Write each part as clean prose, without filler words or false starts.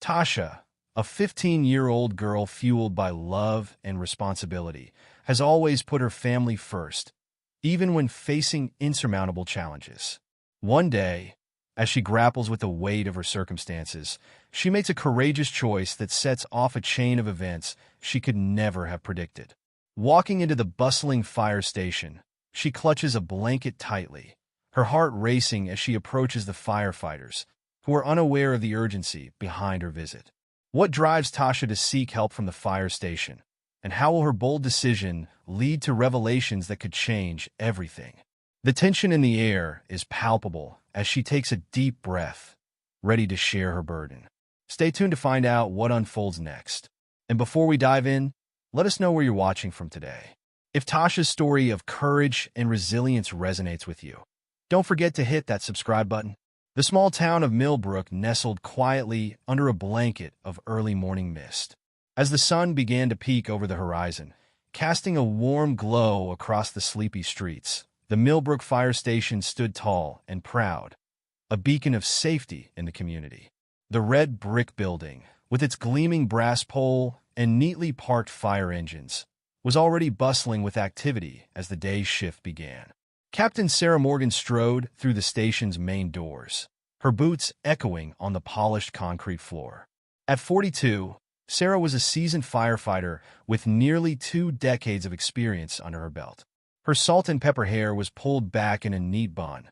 Tasha, a 15-year-old girl fueled by love and responsibility, has always put her family first, even when facing insurmountable challenges. One day, as she grapples with the weight of her circumstances, she makes a courageous choice that sets off a chain of events she could never have predicted. Walking into the bustling fire station, she clutches a blanket tightly, her heart racing as she approaches the firefighters, who are unaware of the urgency behind her visit. What drives Tasha to seek help from the fire station, and how will her bold decision lead to revelations that could change everything? The tension in the air is palpable as she takes a deep breath, ready to share her burden. Stay tuned to find out what unfolds next. And before we dive in, let us know where you're watching from today. If Tasha's story of courage and resilience resonates with you, don't forget to hit that subscribe button. The small town of Millbrook nestled quietly under a blanket of early morning mist. As the sun began to peek over the horizon, casting a warm glow across the sleepy streets, the Millbrook Fire Station stood tall and proud, a beacon of safety in the community. The red brick building, with its gleaming brass pole and neatly parked fire engines, was already bustling with activity as the day's shift began. Captain Sarah Morgan strode through the station's main doors, her boots echoing on the polished concrete floor. At 42, Sarah was a seasoned firefighter with nearly 2 decades of experience under her belt. Her salt and pepper hair was pulled back in a neat bun,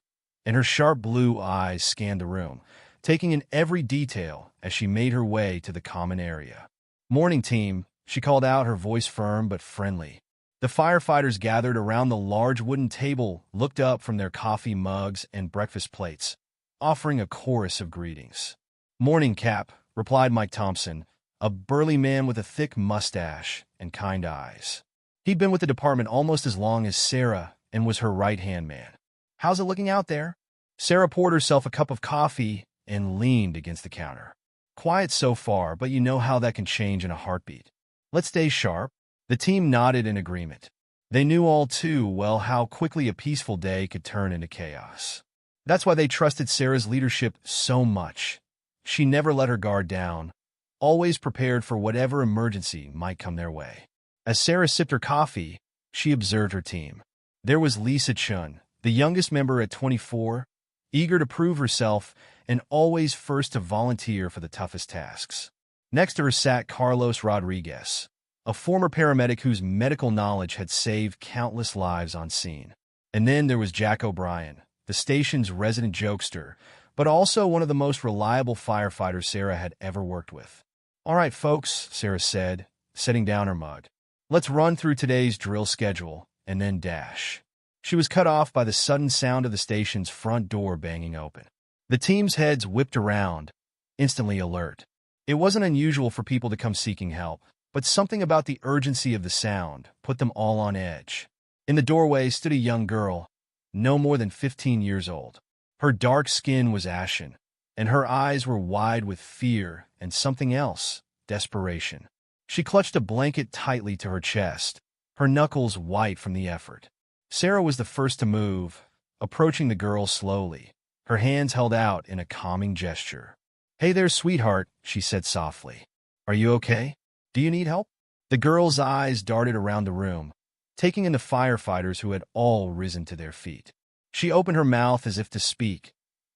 and her sharp blue eyes scanned the room, taking in every detail as she made her way to the common area. "Morning, team," she called out, her voice firm but friendly. The firefighters gathered around the large wooden table looked up from their coffee mugs and breakfast plates, offering a chorus of greetings. "Morning, Cap," replied Mike Thompson, a burly man with a thick mustache and kind eyes. He'd been with the department almost as long as Sarah and was her right-hand man. "How's it looking out there?" Sarah poured herself a cup of coffee and leaned against the counter. "Quiet so far, but you know how that can change in a heartbeat. Let's stay sharp." The team nodded in agreement. They knew all too well how quickly a peaceful day could turn into chaos. That's why they trusted Sarah's leadership so much. She never let her guard down, always prepared for whatever emergency might come their way. As Sarah sipped her coffee, she observed her team. There was Lisa Chun, the youngest member at 24, eager to prove herself and always first to volunteer for the toughest tasks. Next to her sat Carlos Rodriguez, a former paramedic whose medical knowledge had saved countless lives on scene. And then there was Jack O'Brien, the station's resident jokester, but also one of the most reliable firefighters Sarah had ever worked with. "All right, folks," Sarah said, setting down her mug. "Let's run through today's drill schedule and then dash." She was cut off by the sudden sound of the station's front door banging open. The team's heads whipped around, instantly alert. It wasn't unusual for people to come seeking help, but something about the urgency of the sound put them all on edge. In the doorway stood a young girl, no more than 15 years old. Her dark skin was ashen, and her eyes were wide with fear and something else, desperation. She clutched a blanket tightly to her chest, her knuckles white from the effort. Sarah was the first to move, approaching the girl slowly, her hands held out in a calming gesture. "Hey there, sweetheart," she said softly. "Are you okay? Do you need help?" The girl's eyes darted around the room, taking in the firefighters who had all risen to their feet. She opened her mouth as if to speak,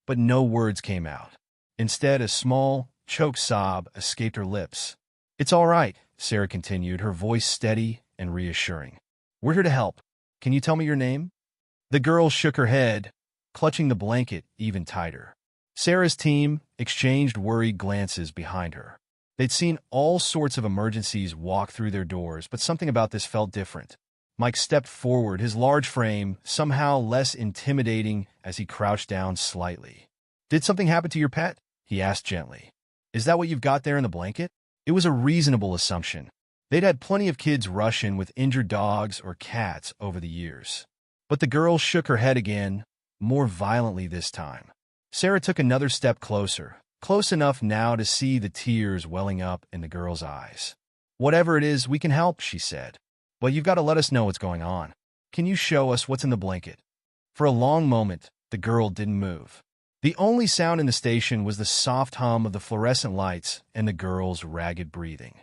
but no words came out. Instead, a small, choked sob escaped her lips. "It's all right," Sarah continued, her voice steady and reassuring. "We're here to help. Can you tell me your name?" The girl shook her head, clutching the blanket even tighter. Sarah's team exchanged worried glances behind her. They'd seen all sorts of emergencies walk through their doors, but something about this felt different. Mike stepped forward, his large frame somehow less intimidating as he crouched down slightly. "Did something happen to your pet?" he asked gently. "Is that what you've got there in the blanket?" It was a reasonable assumption. They'd had plenty of kids rush in with injured dogs or cats over the years. But the girl shook her head again, more violently this time. Sarah took another step closer, close enough now to see the tears welling up in the girl's eyes. "Whatever it is, we can help," she said. "But you've got to let us know what's going on. Can you show us what's in the blanket?" For a long moment, the girl didn't move. The only sound in the station was the soft hum of the fluorescent lights and the girl's ragged breathing.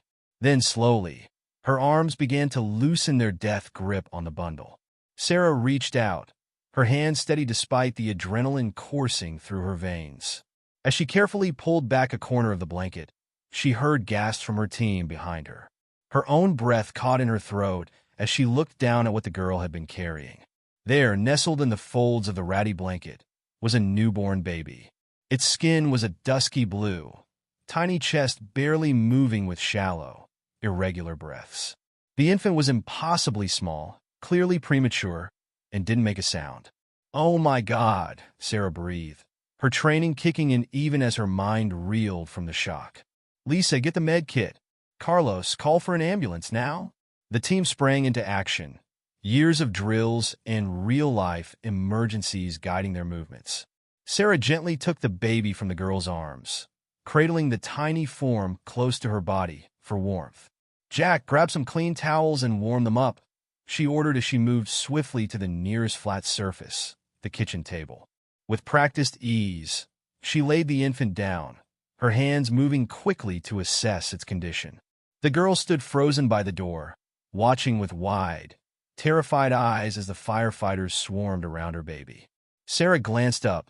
Then slowly, her arms began to loosen their death grip on the bundle. Sarah reached out, her hand steady despite the adrenaline coursing through her veins. As she carefully pulled back a corner of the blanket, she heard gasps from her team behind her. Her own breath caught in her throat as she looked down at what the girl had been carrying. There, nestled in the folds of the ratty blanket, was a newborn baby. Its skin was a dusky blue, tiny chest barely moving with shallow, irregular breaths. The infant was impossibly small, clearly premature, and didn't make a sound. "Oh my God," Sarah breathed, her training kicking in even as her mind reeled from the shock. "Lisa, get the med kit. Carlos, call for an ambulance now." The team sprang into action, years of drills and real-life emergencies guiding their movements. Sarah gently took the baby from the girl's arms, cradling the tiny form close to her body for warmth. "Jack, grab some clean towels and warm them up," she ordered as she moved swiftly to the nearest flat surface, the kitchen table. With practiced ease, she laid the infant down, her hands moving quickly to assess its condition. The girl stood frozen by the door, watching with wide, terrified eyes as the firefighters swarmed around her baby. Sarah glanced up,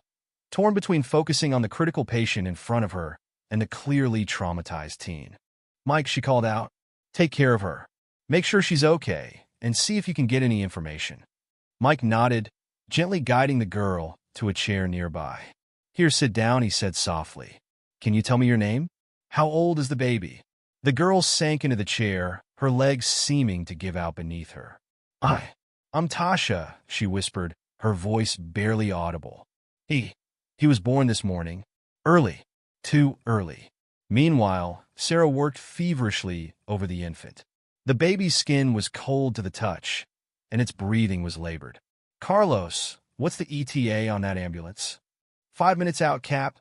torn between focusing on the critical patient in front of her and the clearly traumatized teen. "Mike," she called out, "take care of her. Make sure she's okay, and see if you can get any information." Mike nodded, gently guiding the girl to a chair nearby. "Here, sit down," he said softly. "Can you tell me your name? How old is the baby?" The girl sank into the chair, her legs seeming to give out beneath her. I'm Tasha," she whispered, her voice barely audible. He was born this morning. Early. Too early." Meanwhile, Sarah worked feverishly over the infant. The baby's skin was cold to the touch, and its breathing was labored. "Carlos, what's the ETA on that ambulance?" "5 minutes out, Cap,"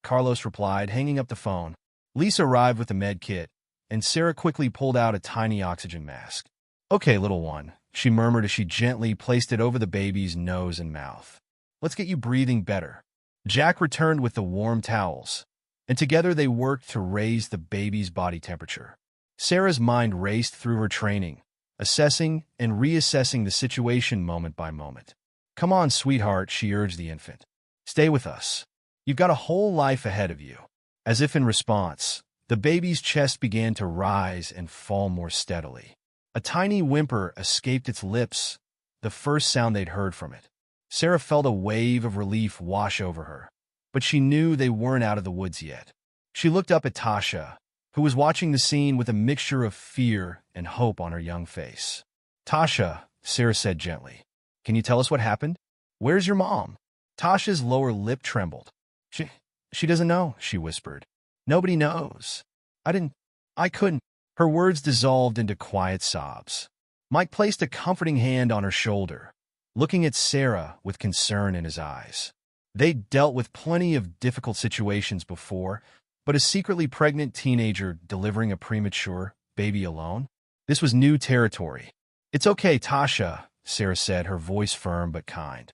Carlos replied, hanging up the phone. Lisa arrived with the med kit, and Sarah quickly pulled out a tiny oxygen mask. "Okay, little one," she murmured as she gently placed it over the baby's nose and mouth. "Let's get you breathing better." Jack returned with the warm towels, and together they worked to raise the baby's body temperature. Sarah's mind raced through her training, assessing and reassessing the situation moment by moment. "Come on, sweetheart," she urged the infant. "Stay with us. You've got a whole life ahead of you." As if in response, the baby's chest began to rise and fall more steadily. A tiny whimper escaped its lips, the first sound they'd heard from it. Sarah felt a wave of relief wash over her, but she knew they weren't out of the woods yet. She looked up at Tasha, who was watching the scene with a mixture of fear and hope on her young face. "Tasha," Sarah said gently, "can you tell us what happened? Where's your mom?" Tasha's lower lip trembled. She doesn't know," she whispered. "Nobody knows. I couldn't." Her words dissolved into quiet sobs. Mike placed a comforting hand on her shoulder, looking at Sarah with concern in his eyes. They'd dealt with plenty of difficult situations before, but a secretly pregnant teenager delivering a premature baby alone? This was new territory. "It's okay, Tasha," Sarah said, her voice firm but kind.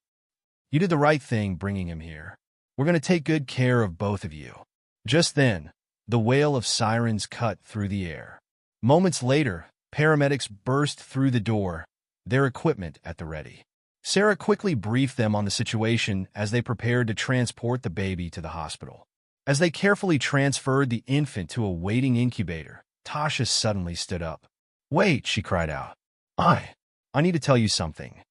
"You did the right thing bringing him here. We're going to take good care of both of you." Just then, the wail of sirens cut through the air. Moments later, paramedics burst through the door, their equipment at the ready. Sarah quickly briefed them on the situation as they prepared to transport the baby to the hospital. As they carefully transferred the infant to a waiting incubator, Tasha suddenly stood up. "Wait," she cried out. I need to tell you something."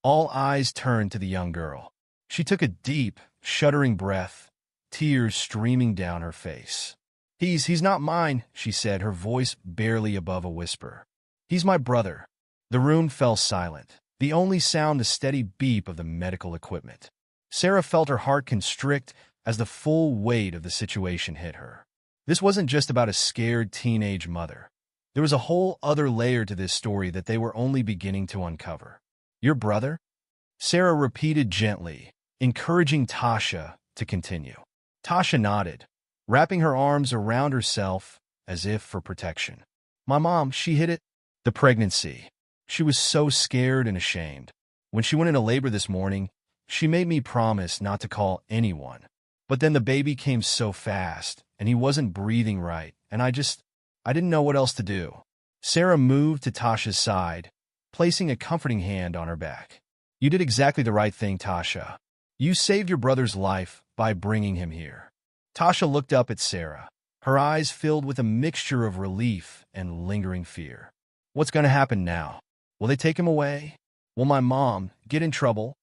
All eyes turned to the young girl. She took a deep, shuddering breath, tears streaming down her face. He's not mine," she said, her voice barely above a whisper. "He's my brother." The room fell silent, the only sound the steady beep of the medical equipment. Sarah felt her heart constrict as the full weight of the situation hit her. This wasn't just about a scared teenage mother. There was a whole other layer to this story that they were only beginning to uncover. "Your brother?" Sarah repeated gently, encouraging Tasha to continue. Tasha nodded, wrapping her arms around herself as if for protection. "My mom, she hid it." The pregnancy. She was so scared and ashamed. When she went into labor this morning, she made me promise not to call anyone. But then the baby came so fast, and he wasn't breathing right, and I didn't know what else to do. Sarah moved to Tasha's side, placing a comforting hand on her back. You did exactly the right thing, Tasha. You saved your brother's life by bringing him here. Tasha looked up at Sarah, her eyes filled with a mixture of relief and lingering fear. What's going to happen now? Will they take him away? Will my mom get in trouble?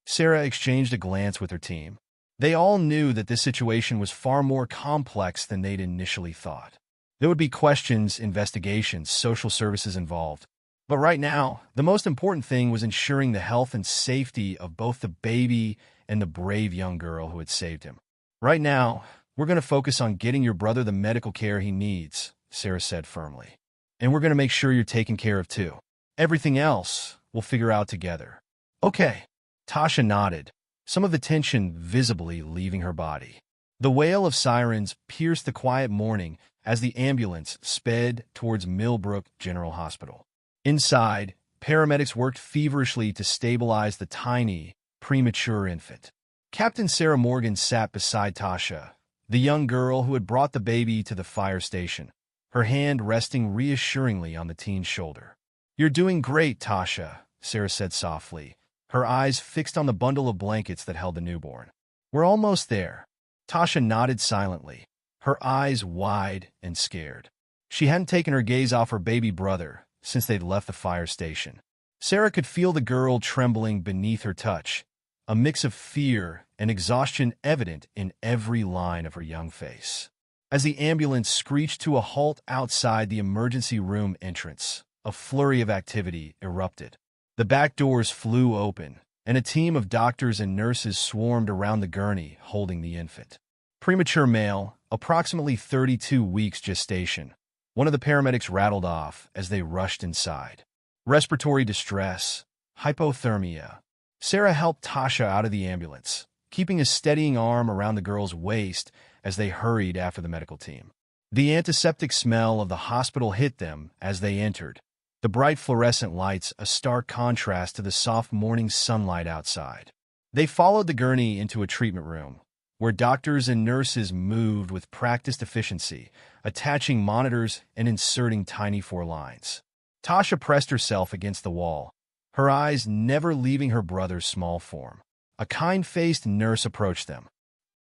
Sarah exchanged a glance with her team. They all knew that this situation was far more complex than they'd initially thought. There would be questions, investigations, social services involved. But right now, the most important thing was ensuring the health and safety of both the baby and the brave young girl who had saved him. Right now, we're going to focus on getting your brother the medical care he needs, Sarah said firmly. And we're going to make sure you're taken care of too. Everything else, we'll figure out together. Okay. Tasha nodded, some of the tension visibly leaving her body. The wail of sirens pierced the quiet morning as the ambulance sped towards Millbrook General Hospital. Inside, paramedics worked feverishly to stabilize the tiny, premature infant. Captain Sarah Morgan sat beside Tasha, the young girl who had brought the baby to the fire station, her hand resting reassuringly on the teen's shoulder. You're doing great, Tasha, Sarah said softly, her eyes fixed on the bundle of blankets that held the newborn. We're almost there. Tasha nodded silently, her eyes wide and scared. She hadn't taken her gaze off her baby brother since they'd left the fire station. Sarah could feel the girl trembling beneath her touch, a mix of fear and exhaustion evident in every line of her young face. As the ambulance screeched to a halt outside the emergency room entrance, a flurry of activity erupted. The back doors flew open, and a team of doctors and nurses swarmed around the gurney holding the infant. Premature male, approximately 32 weeks gestation, one of the paramedics rattled off as they rushed inside. Respiratory distress, hypothermia. Sarah helped Tasha out of the ambulance, keeping a steadying arm around the girl's waist as they hurried after the medical team. The antiseptic smell of the hospital hit them as they entered, the bright fluorescent lights a stark contrast to the soft morning sunlight outside. They followed the gurney into a treatment room, where doctors and nurses moved with practiced efficiency, attaching monitors and inserting tiny four lines. Tasha pressed herself against the wall, her eyes never leaving her brother's small form. A kind-faced nurse approached them.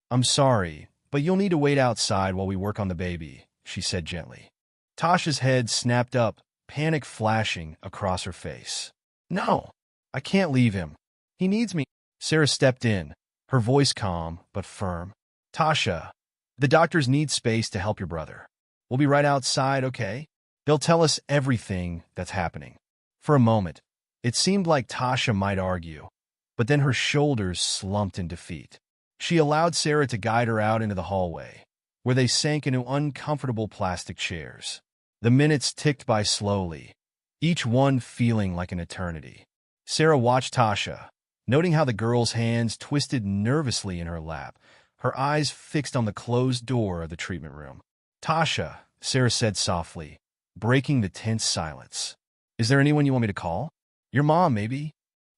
I'm sorry, but you'll need to wait outside while we work on the baby, she said gently. Tasha's head snapped up, panic flashing across her face. No, I can't leave him. He needs me. Sarah stepped in, her voice calm but firm. Tasha, the doctors need space to help your brother. We'll be right outside, okay? They'll tell us everything that's happening. For a moment, it seemed like Tasha might argue, but then her shoulders slumped in defeat. She allowed Sarah to guide her out into the hallway, where they sank into uncomfortable plastic chairs. The minutes ticked by slowly, each one feeling like an eternity. Sarah watched Tasha, noting how the girl's hands twisted nervously in her lap, her eyes fixed on the closed door of the treatment room. Tasha, Sarah said softly, breaking the tense silence. Is there anyone you want me to call? Your mom, maybe?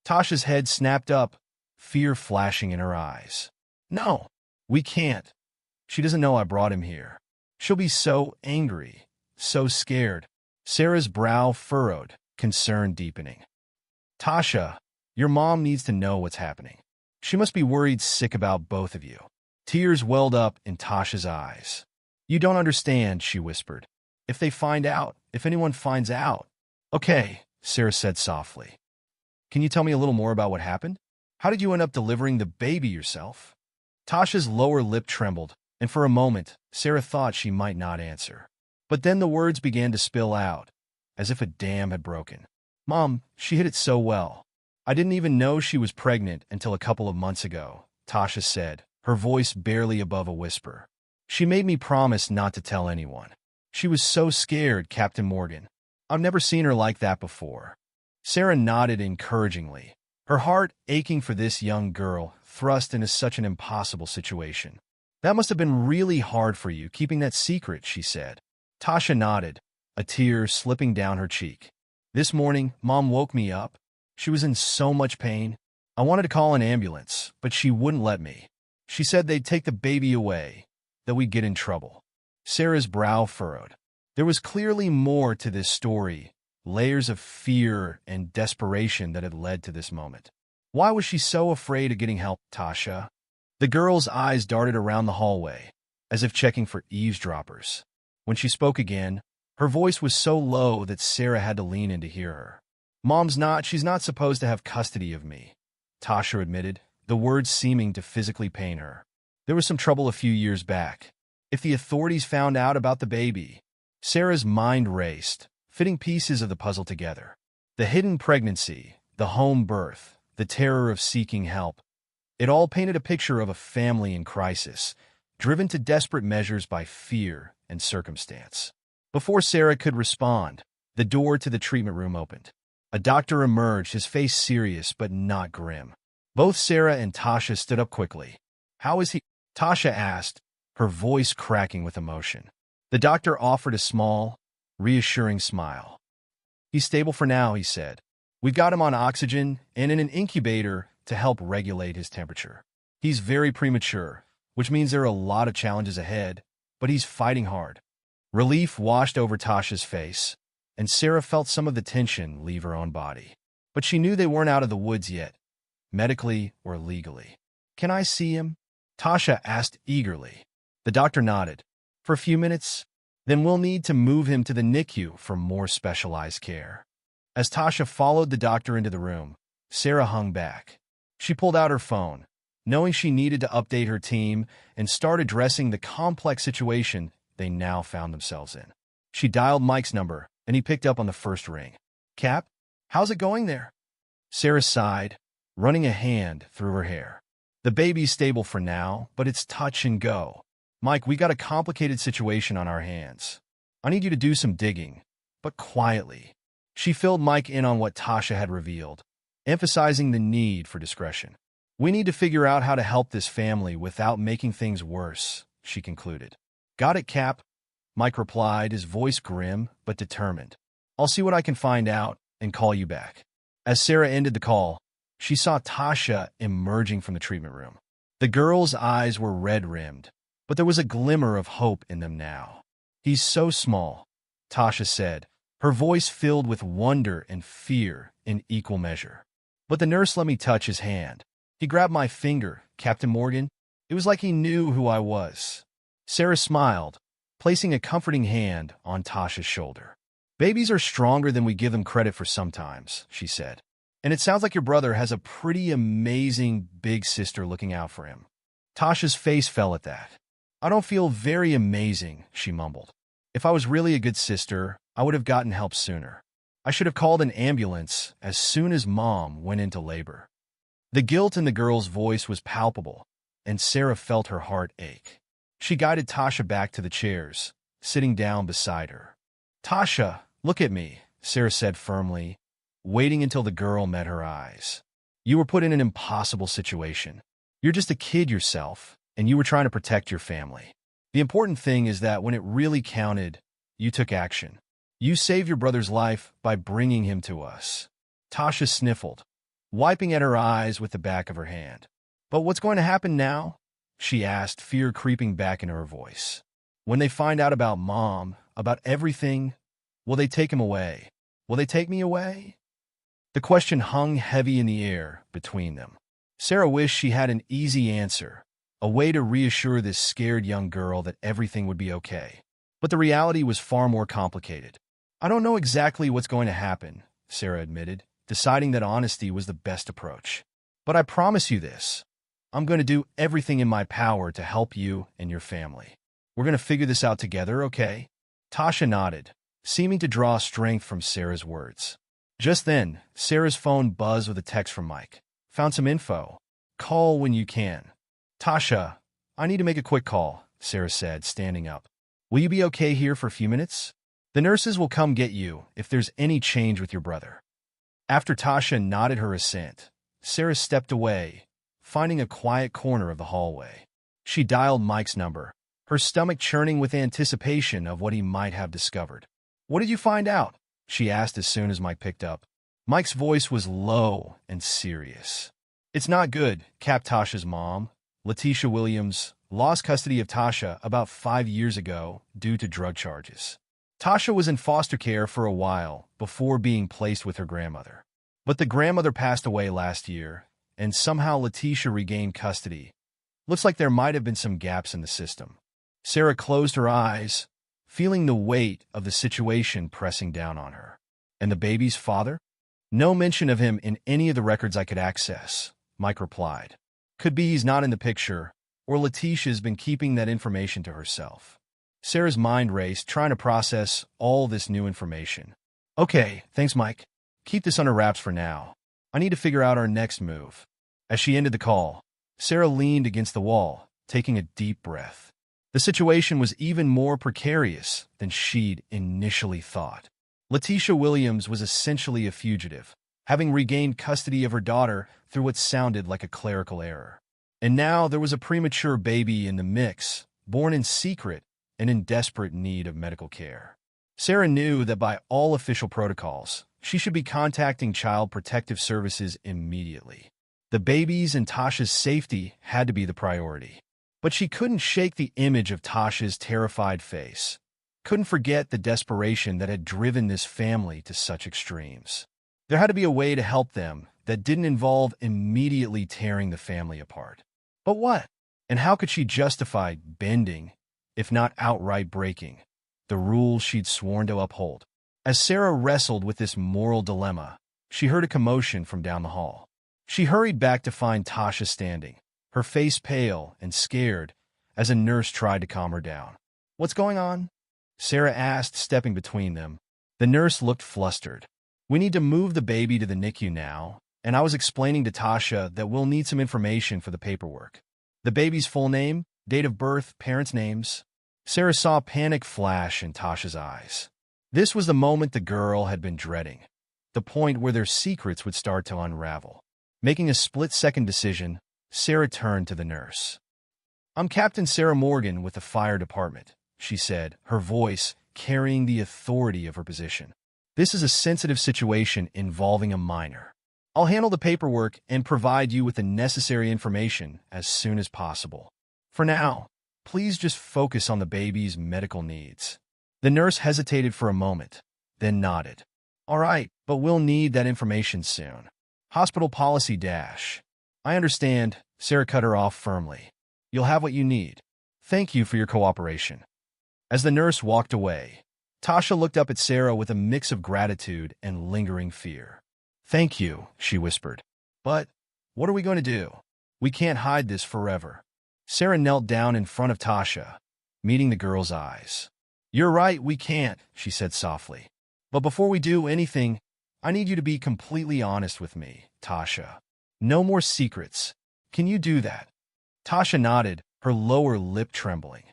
Tasha's head snapped up, fear flashing in her eyes. No, we can't. She doesn't know I brought him here. She'll be so angry, so scared. Sarah's brow furrowed, concern deepening. Tasha, your mom needs to know what's happening. She must be worried sick about both of you. Tears welled up in Tasha's eyes. You don't understand, she whispered. If anyone finds out. Okay, Sarah said softly. Can you tell me a little more about what happened? How did you end up delivering the baby yourself? Tasha's lower lip trembled, and for a moment, Sarah thought she might not answer. But then the words began to spill out, as if a dam had broken. Mom, she hid it so well. I didn't even know she was pregnant until a couple of months ago, Tasha said, her voice barely above a whisper. She made me promise not to tell anyone. She was so scared, Captain Morgan. I've never seen her like that before. Sarah nodded encouragingly, her heart aching for this young girl thrust into such an impossible situation. That must have been really hard for you, keeping that secret, she said. Tasha nodded, a tear slipping down her cheek. This morning, Mom woke me up. She was in so much pain. I wanted to call an ambulance, but she wouldn't let me. She said they'd take the baby away, that we'd get in trouble. Sarah's brow furrowed. There was clearly more to this story, layers of fear and desperation that had led to this moment. Why was she so afraid of getting help, Tasha? The girl's eyes darted around the hallway, as if checking for eavesdroppers. When she spoke again, her voice was so low that Sarah had to lean in to hear her. She's not supposed to have custody of me, Tasha admitted, the words seeming to physically pain her. There was some trouble a few years back. If the authorities found out about the baby, Sarah's mind raced, fitting pieces of the puzzle together. The hidden pregnancy, the home birth, the terror of seeking help. It all painted a picture of a family in crisis, driven to desperate measures by fear and circumstance. Before Sarah could respond, the door to the treatment room opened. A doctor emerged, his face serious but not grim. Both Sarah and Tasha stood up quickly. "How is he?" Tasha asked, her voice cracking with emotion. The doctor offered a small, reassuring smile. "He's stable for now," he said. "We've got him on oxygen and in an incubator to help regulate his temperature. He's very premature, which means there are a lot of challenges ahead, but he's fighting hard." Relief washed over Tasha's face, and Sarah felt some of the tension leave her own body. But she knew they weren't out of the woods yet, medically or legally. "Can I see him?" Tasha asked eagerly. The doctor nodded. "For a few minutes? Then we'll need to move him to the NICU for more specialized care." As Tasha followed the doctor into the room, Sarah hung back. She pulled out her phone, knowing she needed to update her team and start addressing the complex situation they now found themselves in. She dialed Mike's number, and he picked up on the first ring. "Cap, how's it going there?" Sarah sighed, running a hand through her hair. "The baby's stable for now, but it's touch and go. Mike, we got a complicated situation on our hands. I need you to do some digging, but quietly." She filled Mike in on what Tasha had revealed, emphasizing the need for discretion. "We need to figure out how to help this family without making things worse," she concluded. "Got it, Cap," Mike replied, his voice grim but determined. "I'll see what I can find out and call you back." As Sarah ended the call, she saw Tasha emerging from the treatment room. The girl's eyes were red-rimmed, but there was a glimmer of hope in them now. "He's so small," Tasha said, her voice filled with wonder and fear in equal measure. "But the nurse let me touch his hand. He grabbed my finger, Captain Morgan. It was like he knew who I was." Sarah smiled, placing a comforting hand on Tasha's shoulder. "Babies are stronger than we give them credit for sometimes," she said. "And it sounds like your brother has a pretty amazing big sister looking out for him." Tasha's face fell at that. "I don't feel very amazing," she mumbled. "If I was really a good sister, I would have gotten help sooner. I should have called an ambulance as soon as Mom went into labor." The guilt in the girl's voice was palpable, and Sarah felt her heart ache. She guided Tasha back to the chairs, sitting down beside her. "Tasha, look at me," Sarah said firmly, waiting until the girl met her eyes. "You were put in an impossible situation. You're just a kid yourself, and you were trying to protect your family. The important thing is that when it really counted, you took action. You saved your brother's life by bringing him to us." Tasha sniffled, wiping at her eyes with the back of her hand. "But what's going to happen now?" she asked, fear creeping back into her voice. "When they find out about Mom, about everything, will they take him away? Will they take me away?" The question hung heavy in the air between them. Sarah wished she had an easy answer, a way to reassure this scared young girl that everything would be okay. But the reality was far more complicated. "I don't know exactly what's going to happen," Sarah admitted, deciding that honesty was the best approach. "But I promise you this. I'm going to do everything in my power to help you and your family. We're going to figure this out together, okay?" Tasha nodded, seeming to draw strength from Sarah's words. Just then, Sarah's phone buzzed with a text from Mike. "Found some info. Call when you can." "Tasha, I need to make a quick call," Sarah said, standing up. "Will you be okay here for a few minutes? The nurses will come get you if there's any change with your brother." After Tasha nodded her assent, Sarah stepped away, finding a quiet corner of the hallway. She dialed Mike's number, her stomach churning with anticipation of what he might have discovered. "What did you find out?" she asked as soon as Mike picked up. Mike's voice was low and serious. "It's not good," capped Tasha's mom, Letitia Williams, lost custody of Tasha about 5 years ago due to drug charges. Tasha was in foster care for a while before being placed with her grandmother. But the grandmother passed away last year, and somehow Letitia regained custody. Looks like there might have been some gaps in the system. Sarah closed her eyes, feeling the weight of the situation pressing down on her. And the baby's father? No mention of him in any of the records I could access, Mike replied. Could be he's not in the picture, or Letitia's been keeping that information to herself. Sarah's mind raced, trying to process all this new information. Okay, thanks, Mike. Keep this under wraps for now. I need to figure out our next move. As she ended the call, Sarah leaned against the wall, taking a deep breath. The situation was even more precarious than she'd initially thought. Letitia Williams was essentially a fugitive, having regained custody of her daughter through what sounded like a clerical error. And now there was a premature baby in the mix, born in secret and in desperate need of medical care. Sarah knew that by all official protocols, she should be contacting Child Protective Services immediately. The baby's and Tasha's safety had to be the priority. But she couldn't shake the image of Tasha's terrified face. Couldn't forget the desperation that had driven this family to such extremes. There had to be a way to help them that didn't involve immediately tearing the family apart. But what? And how could she justify bending, if not outright breaking, the rules she'd sworn to uphold? As Sarah wrestled with this moral dilemma, she heard a commotion from down the hall. She hurried back to find Tasha standing, her face pale and scared, as a nurse tried to calm her down. What's going on? Sarah asked, stepping between them. The nurse looked flustered. We need to move the baby to the NICU now, and I was explaining to Tasha that we'll need some information for the paperwork. The baby's full name, date of birth, parents' names. Sarah saw panic flash in Tasha's eyes. This was the moment the girl had been dreading, the point where their secrets would start to unravel. Making a split-second decision, Sarah turned to the nurse. I'm Captain Sarah Morgan with the fire department, she said, her voice carrying the authority of her position. This is a sensitive situation involving a minor. I'll handle the paperwork and provide you with the necessary information as soon as possible. For now, please just focus on the baby's medical needs. The nurse hesitated for a moment, then nodded. All right, but we'll need that information soon. Hospital policy dash. I understand, Sarah cut her off firmly. You'll have what you need. Thank you for your cooperation. As the nurse walked away, Tasha looked up at Sarah with a mix of gratitude and lingering fear. Thank you, she whispered. But what are we going to do? We can't hide this forever. Sarah knelt down in front of Tasha, meeting the girl's eyes. You're right, we can't, she said softly. But before we do anything, I need you to be completely honest with me, Tasha. No more secrets. Can you do that? Tasha nodded, her lower lip trembling.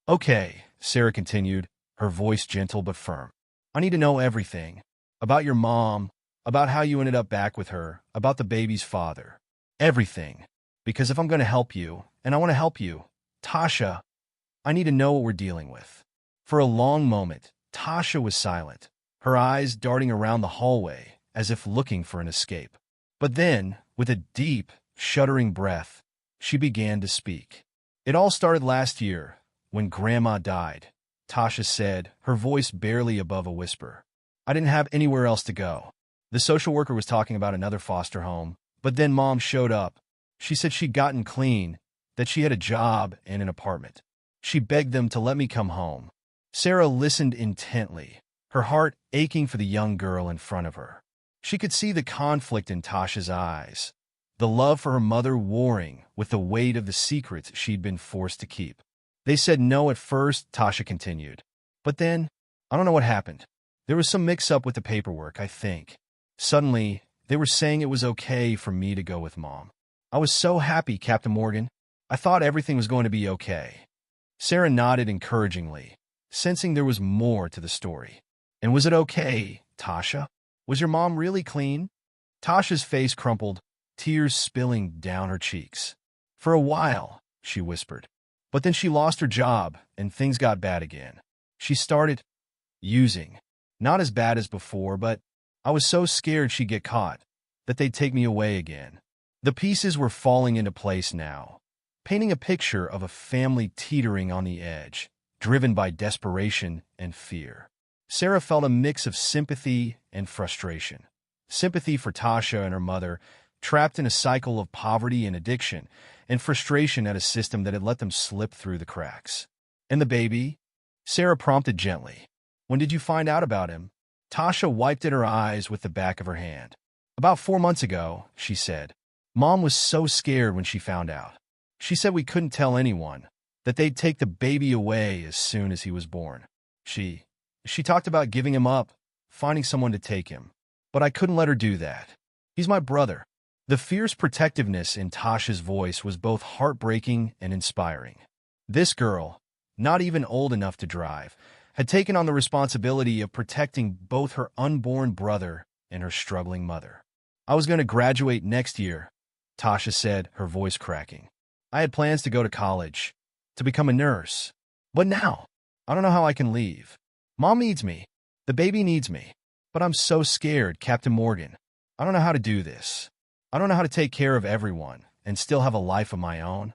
Okay, Sarah continued, her voice gentle but firm. I need to know everything. About your mom, about how you ended up back with her, about the baby's father. Everything. Because if I'm going to help you, and I want to help you, Tasha, I need to know what we're dealing with. For a long moment, Tasha was silent, her eyes darting around the hallway as if looking for an escape. But then, with a deep, shuddering breath, she began to speak. It all started last year, when Grandma died, Tasha said, her voice barely above a whisper. I didn't have anywhere else to go. The social worker was talking about another foster home, but then Mom showed up. She said she'd gotten clean, that she had a job and an apartment. She begged them to let me come home. Sarah listened intently, her heart aching for the young girl in front of her. She could see the conflict in Tasha's eyes, the love for her mother warring with the weight of the secrets she'd been forced to keep. They said no at first, Tasha continued. But then, I don't know what happened. There was some mix-up with the paperwork, I think. Suddenly, they were saying it was okay for me to go with Mom. I was so happy, Captain Morgan. I thought everything was going to be okay. Sarah nodded encouragingly, sensing there was more to the story. And was it okay, Tasha? Was your mom really clean? Tasha's face crumpled, tears spilling down her cheeks. For a while, she whispered. But then she lost her job, and things got bad again. She started using. Not as bad as before, but I was so scared she'd get caught, that they'd take me away again. The pieces were falling into place now. painting a picture of a family teetering on the edge, driven by desperation and fear. Sarah felt a mix of sympathy and frustration. Sympathy for Tasha and her mother, trapped in a cycle of poverty and addiction, and frustration at a system that had let them slip through the cracks. "And the baby?" Sarah prompted gently. "When did you find out about him?" Tasha wiped at her eyes with the back of her hand. "About 4 months ago," she said. "Mom was so scared when she found out. She said we couldn't tell anyone, that they'd take the baby away as soon as he was born. She talked about giving him up, finding someone to take him. But I couldn't let her do that. He's my brother." The fierce protectiveness in Tasha's voice was both heartbreaking and inspiring. This girl, not even old enough to drive, had taken on the responsibility of protecting both her unborn brother and her struggling mother. "I was going to graduate next year," Tasha said, her voice cracking. "I had plans to go to college, to become a nurse. But now, I don't know how I can leave. Mom needs me. The baby needs me. But I'm so scared, Captain Morgan. I don't know how to do this. I don't know how to take care of everyone and still have a life of my own."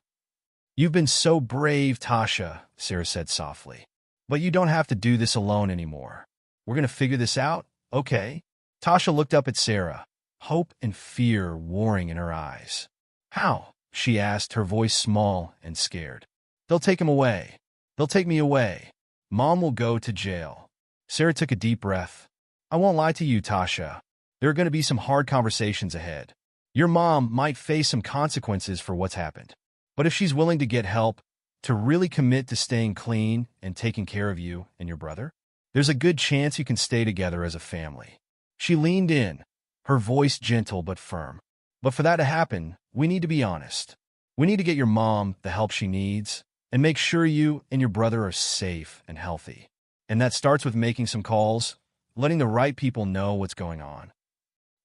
"You've been so brave, Tasha," Sarah said softly. "But you don't have to do this alone anymore. We're going to figure this out, okay?" Tasha looked up at Sarah, hope and fear warring in her eyes. "How?" she asked, her voice small and scared. "They'll take him away. They'll take me away. Mom will go to jail." Sarah took a deep breath. "I won't lie to you, Tasha. There are going to be some hard conversations ahead. Your mom might face some consequences for what's happened. But if she's willing to get help, to really commit to staying clean and taking care of you and your brother, there's a good chance you can stay together as a family." She leaned in, her voice gentle but firm. "But for that to happen, we need to be honest. We need to get your mom the help she needs and make sure you and your brother are safe and healthy. And that starts with making some calls, letting the right people know what's going on."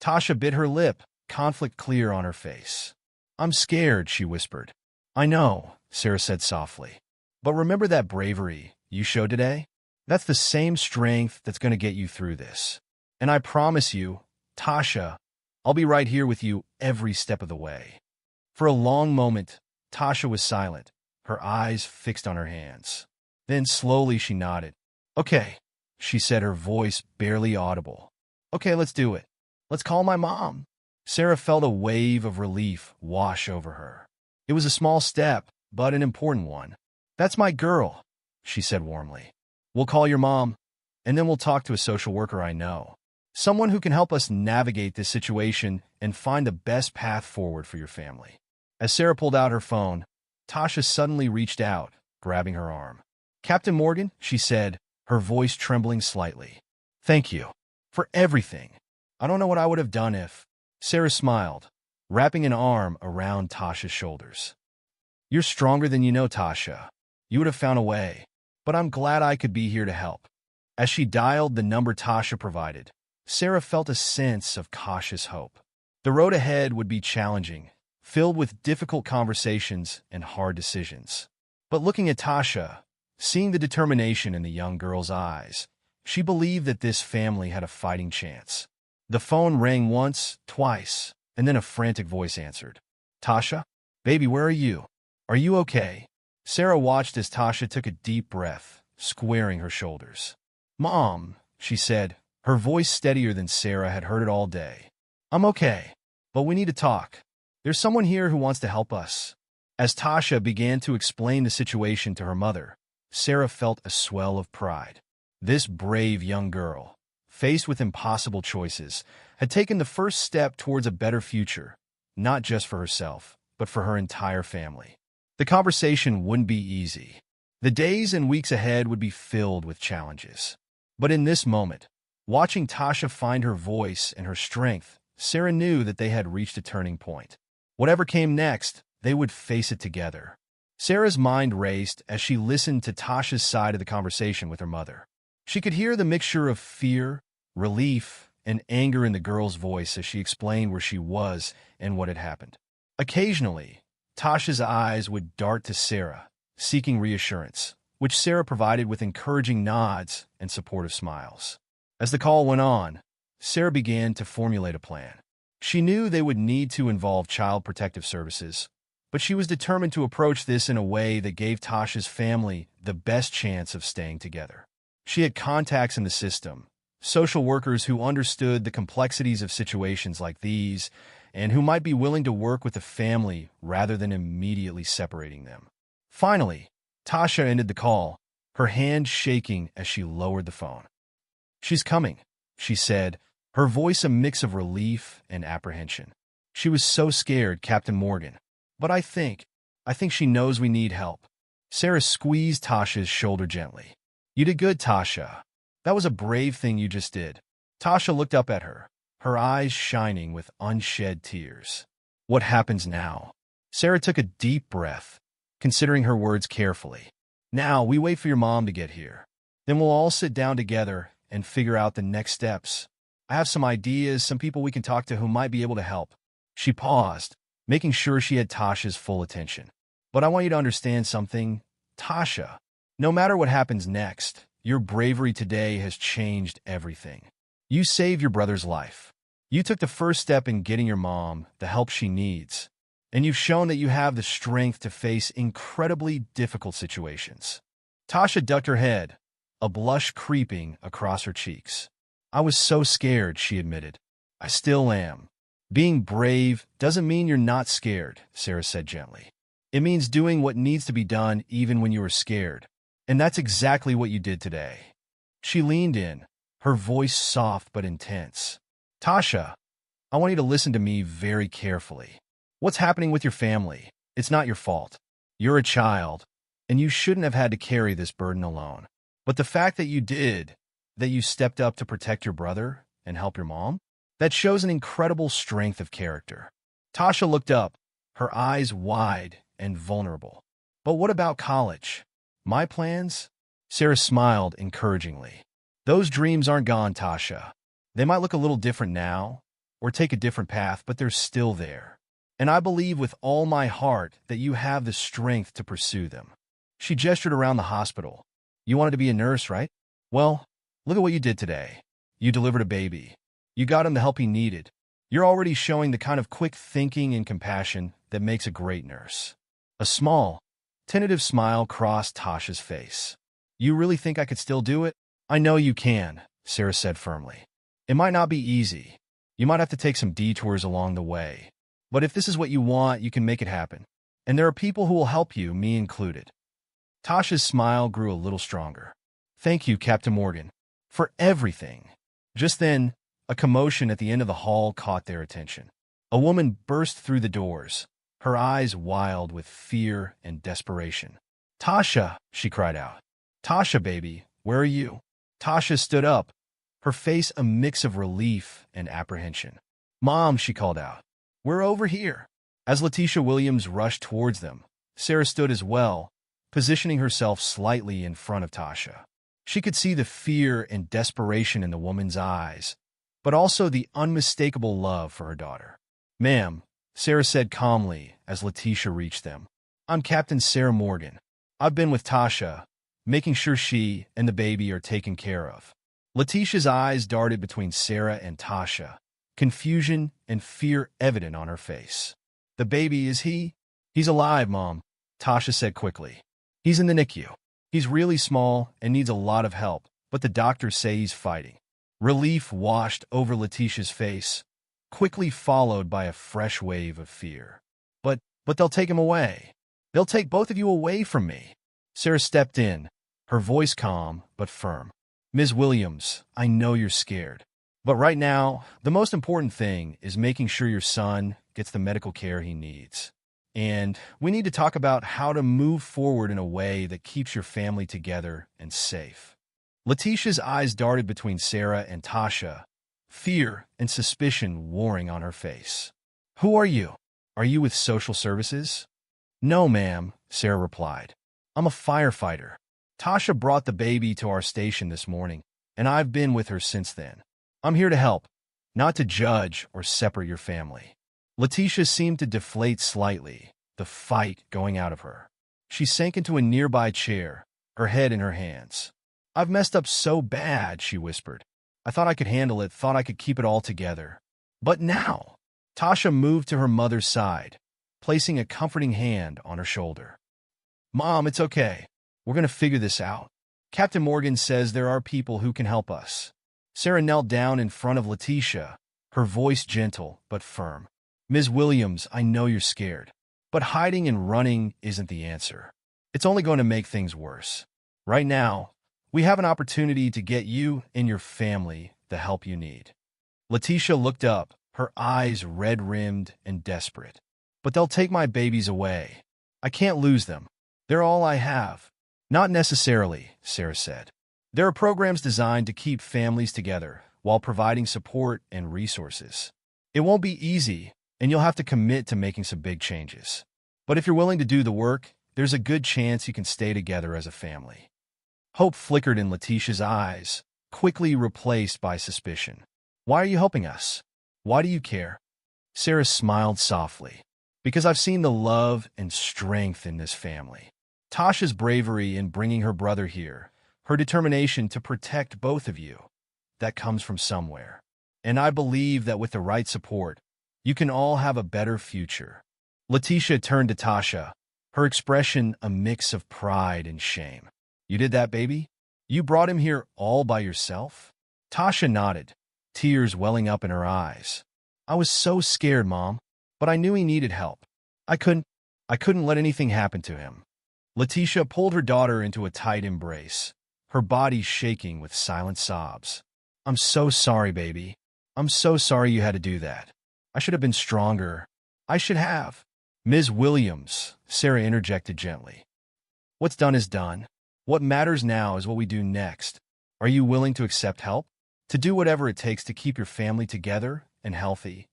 Tasha bit her lip, conflict clear on her face. "I'm scared," she whispered. "I know," Sarah said softly. "But remember that bravery you showed today? That's the same strength that's going to get you through this. And I promise you, Tasha, I'll be right here with you every step of the way." For a long moment, Tasha was silent, her eyes fixed on her hands. Then slowly she nodded. "Okay," she said, her voice barely audible. "Okay, let's do it. Let's call my mom." Sarah felt a wave of relief wash over her. It was a small step, but an important one. "That's my girl," she said warmly. "We'll call your mom, and then we'll talk to a social worker I know. Someone who can help us navigate this situation and find the best path forward for your family." As Sarah pulled out her phone, Tasha suddenly reached out, grabbing her arm. "Captain Morgan," she said, her voice trembling slightly. "Thank you for everything. I don't know what I would have done if—" Sarah smiled, wrapping an arm around Tasha's shoulders. "You're stronger than you know, Tasha. You would have found a way, but I'm glad I could be here to help." As she dialed the number Tasha provided, Sarah felt a sense of cautious hope. The road ahead would be challenging, filled with difficult conversations and hard decisions. But looking at Tasha, seeing the determination in the young girl's eyes, she believed that this family had a fighting chance. The phone rang once, twice, and then a frantic voice answered. "Tasha? Baby, where are you? Are you okay?" Sarah watched as Tasha took a deep breath, squaring her shoulders. "Mom," she said, her voice steadier than Sarah had heard it all day. "I'm okay, but we need to talk. There's someone here who wants to help us." As Tasha began to explain the situation to her mother, Sarah felt a swell of pride. This brave young girl, faced with impossible choices, had taken the first step towards a better future, not just for herself, but for her entire family. The conversation wouldn't be easy. The days and weeks ahead would be filled with challenges. But in this moment, watching Tasha find her voice and her strength, Sarah knew that they had reached a turning point. Whatever came next, they would face it together. Sarah's mind raced as she listened to Tasha's side of the conversation with her mother. She could hear the mixture of fear, relief, and anger in the girl's voice as she explained where she was and what had happened. Occasionally, Tasha's eyes would dart to Sarah, seeking reassurance, which Sarah provided with encouraging nods and supportive smiles. As the call went on, Sarah began to formulate a plan. She knew they would need to involve Child Protective Services, But she was determined to approach this in a way that gave Tasha's family the best chance of staying together. She had contacts in the system, social workers who understood the complexities of situations like these and who might be willing to work with the family rather than immediately separating them. Finally, Tasha ended the call, her hand shaking as she lowered the phone. "She's coming," she said, her voice a mix of relief and apprehension. "She was so scared, Captain Morgan. But I think she knows we need help." Sarah squeezed Tasha's shoulder gently. "You did good, Tasha. That was a brave thing you just did." Tasha looked up at her, her eyes shining with unshed tears. "What happens now?" Sarah took a deep breath, considering her words carefully. "Now we wait for your mom to get here. Then we'll all sit down together and figure out the next steps. I have some ideas, some people we can talk to who might be able to help." She paused, making sure she had Tasha's full attention. "But I want you to understand something, Tasha. No matter what happens next, your bravery today has changed everything. You saved your brother's life. You took the first step in getting your mom the help she needs. And you've shown that you have the strength to face incredibly difficult situations." Tasha ducked her head, a blush creeping across her cheeks. "I was so scared," she admitted. "I still am." "Being brave doesn't mean you're not scared," Sarah said gently. "It means doing what needs to be done even when you are scared. And that's exactly what you did today." She leaned in, her voice soft but intense. "Tasha, I want you to listen to me very carefully. What's happening with your family? It's not your fault. You're a child, and you shouldn't have had to carry this burden alone. But the fact that you did, that you stepped up to protect your brother and help your mom, that shows an incredible strength of character." Tasha looked up, her eyes wide and vulnerable. "But what about college? My plans?" Sarah smiled encouragingly. "Those dreams aren't gone, Tasha. They might look a little different now, or take a different path, but they're still there. And I believe with all my heart that you have the strength to pursue them." She gestured around the hospital. "You wanted to be a nurse, right? Well, look at what you did today. You delivered a baby. You got him the help he needed. You're already showing the kind of quick thinking and compassion that makes a great nurse." A small, tentative smile crossed Tasha's face. "You really think I could still do it?" "I know you can," Sarah said firmly. "It might not be easy. You might have to take some detours along the way. But if this is what you want, you can make it happen. And there are people who will help you, me included." Tasha's smile grew a little stronger. "Thank you, Captain Morgan, for everything." Just then, a commotion at the end of the hall caught their attention. A woman burst through the doors, her eyes wild with fear and desperation. "Tasha," she cried out. "Tasha, baby, where are you?" Tasha stood up, her face a mix of relief and apprehension. "Mom," she called out. "We're over here." As Letitia Williams rushed towards them, Sarah stood as well, positioning herself slightly in front of Tasha. She could see the fear and desperation in the woman's eyes, but also the unmistakable love for her daughter. "Ma'am," Sarah said calmly as Letitia reached them. "I'm Captain Sarah Morgan. I've been with Tasha, making sure she and the baby are taken care of." Letitia's eyes darted between Sarah and Tasha, confusion and fear evident on her face. "The baby, is he?" "He's alive, Mom," Tasha said quickly. "He's in the NICU. He's really small and needs a lot of help, but the doctors say he's fighting." Relief washed over Letitia's face, quickly followed by a fresh wave of fear. But they'll take him away. They'll take both of you away from me." Sarah stepped in, her voice calm but firm. "Ms. Williams, I know you're scared. But right now, the most important thing is making sure your son gets the medical care he needs. And we need to talk about how to move forward in a way that keeps your family together and safe." Letitia's eyes darted between Sarah and Tasha, fear and suspicion warring on her face. "Who are you? Are you with social services?" "No, ma'am," Sarah replied. "I'm a firefighter. Tasha brought the baby to our station this morning, and I've been with her since then. I'm here to help, not to judge or separate your family." Letitia seemed to deflate slightly, the fight going out of her. She sank into a nearby chair, her head in her hands. "I've messed up so bad," she whispered. "I thought I could handle it, thought I could keep it all together. But now—" Tasha moved to her mother's side, placing a comforting hand on her shoulder. Mom, it's okay. We're going to figure this out. Captain Morgan says there are people who can help us. Sarah knelt down in front of Letitia, her voice gentle but firm. Ms. Williams, I know you're scared, but hiding and running isn't the answer. It's only going to make things worse. Right now, we have an opportunity to get you and your family the help you need. Letitia looked up, her eyes red-rimmed and desperate. But they'll take my babies away. I can't lose them. They're all I have. Not necessarily, Sarah said. There are programs designed to keep families together while providing support and resources. It won't be easy, and you'll have to commit to making some big changes. But if you're willing to do the work, there's a good chance you can stay together as a family. Hope flickered in Letitia's eyes, quickly replaced by suspicion. Why are you helping us? Why do you care? Sarah smiled softly. Because I've seen the love and strength in this family. Tasha's bravery in bringing her brother here, her determination to protect both of you, that comes from somewhere. And I believe that with the right support, you can all have a better future. Letitia turned to Tasha, her expression a mix of pride and shame. You did that, baby? You brought him here all by yourself? Tasha nodded, tears welling up in her eyes. I was so scared, Mom, but I knew he needed help. I couldn't let anything happen to him. Letitia pulled her daughter into a tight embrace, her body shaking with silent sobs. I'm so sorry, baby. I'm so sorry you had to do that. I should have been stronger. I should have. Ms. Williams, Sarah interjected gently. What's done is done. What matters now is what we do next. Are you willing to accept help? To do whatever it takes to keep your family together and healthy?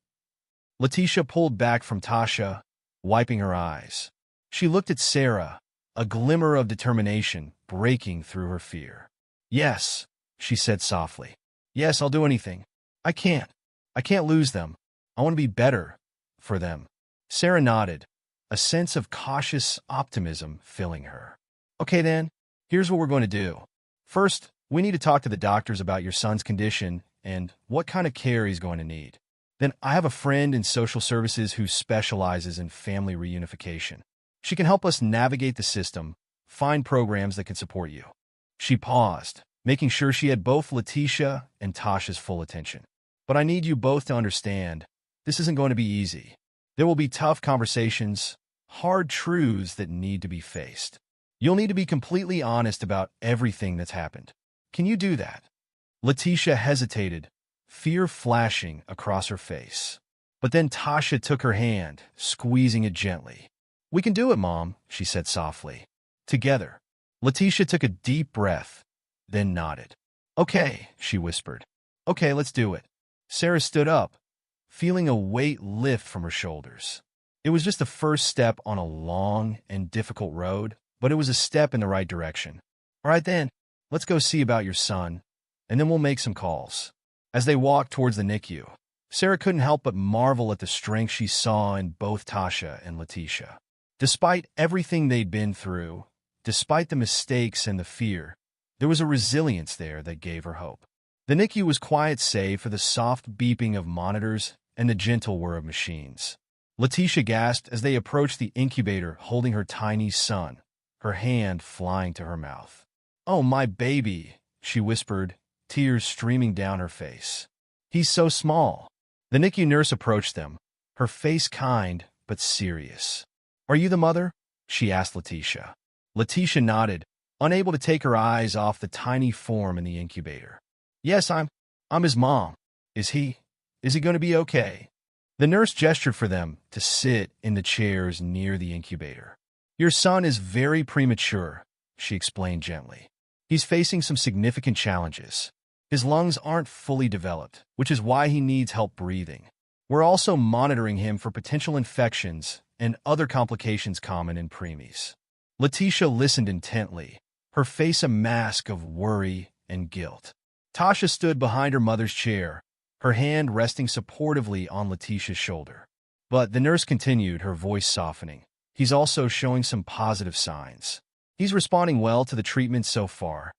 Letitia pulled back from Tasha, wiping her eyes. She looked at Sarah, a glimmer of determination breaking through her fear. Yes, she said softly. Yes, I'll do anything. I can't lose them. I want to be better for them. Sarah nodded, a sense of cautious optimism filling her. Okay then, here's what we're going to do. First, we need to talk to the doctors about your son's condition and what kind of care he's going to need. Then I have a friend in social services who specializes in family reunification. She can help us navigate the system, find programs that can support you. She paused, making sure she had both Letitia and Tasha's full attention. But I need you both to understand, this isn't going to be easy. There will be tough conversations, hard truths that need to be faced. You'll need to be completely honest about everything that's happened. Can you do that? Letitia hesitated, fear flashing across her face. But then Tasha took her hand, squeezing it gently. We can do it, Mom, she said softly. Together. Letitia took a deep breath, then nodded. Okay, she whispered. Okay, let's do it. Sarah stood up, feeling a weight lift from her shoulders. It was just the first step on a long and difficult road, but it was a step in the right direction. All right then, let's go see about your son, and then we'll make some calls. As they walked towards the NICU, Sarah couldn't help but marvel at the strength she saw in both Tasha and Letitia. Despite everything they'd been through, despite the mistakes and the fear, there was a resilience there that gave her hope. The NICU was quiet save for the soft beeping of monitors and the gentle whir of machines. Letitia gasped as they approached the incubator holding her tiny son, her hand flying to her mouth. Oh, my baby, she whispered, tears streaming down her face. He's so small. The NICU nurse approached them, her face kind but serious. Are you the mother? She asked Letitia. Letitia nodded, unable to take her eyes off the tiny form in the incubator. Yes, I'm his mom. Is he going to be okay? The nurse gestured for them to sit in the chairs near the incubator. Your son is very premature, she explained gently. He's facing some significant challenges. His lungs aren't fully developed, which is why he needs help breathing. We're also monitoring him for potential infections and other complications common in preemies. Letitia listened intently, her face a mask of worry and guilt. Tasha stood behind her mother's chair, her hand resting supportively on Letitia's shoulder. But the nurse continued, her voice softening. He's also showing some positive signs. He's responding well to the treatment so far,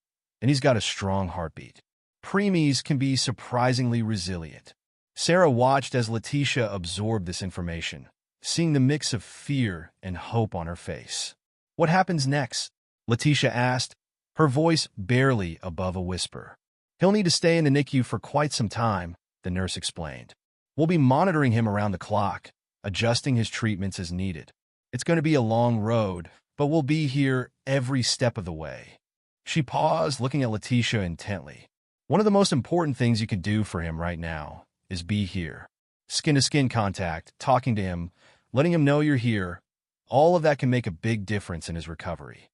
and he's got a strong heartbeat. Preemies can be surprisingly resilient. Sarah watched as Letitia absorbed this information, seeing the mix of fear and hope on her face. "What happens next?" Letitia asked, her voice barely above a whisper. "He'll need to stay in the NICU for quite some time," the nurse explained. "We'll be monitoring him around the clock, adjusting his treatments as needed. It's going to be a long road, but we'll be here every step of the way." She paused, looking at Letitia intently. "One of the most important things you can do for him right now is be here. Skin-to-skin contact, talking to him, letting him know you're here. All of that can make a big difference in his recovery."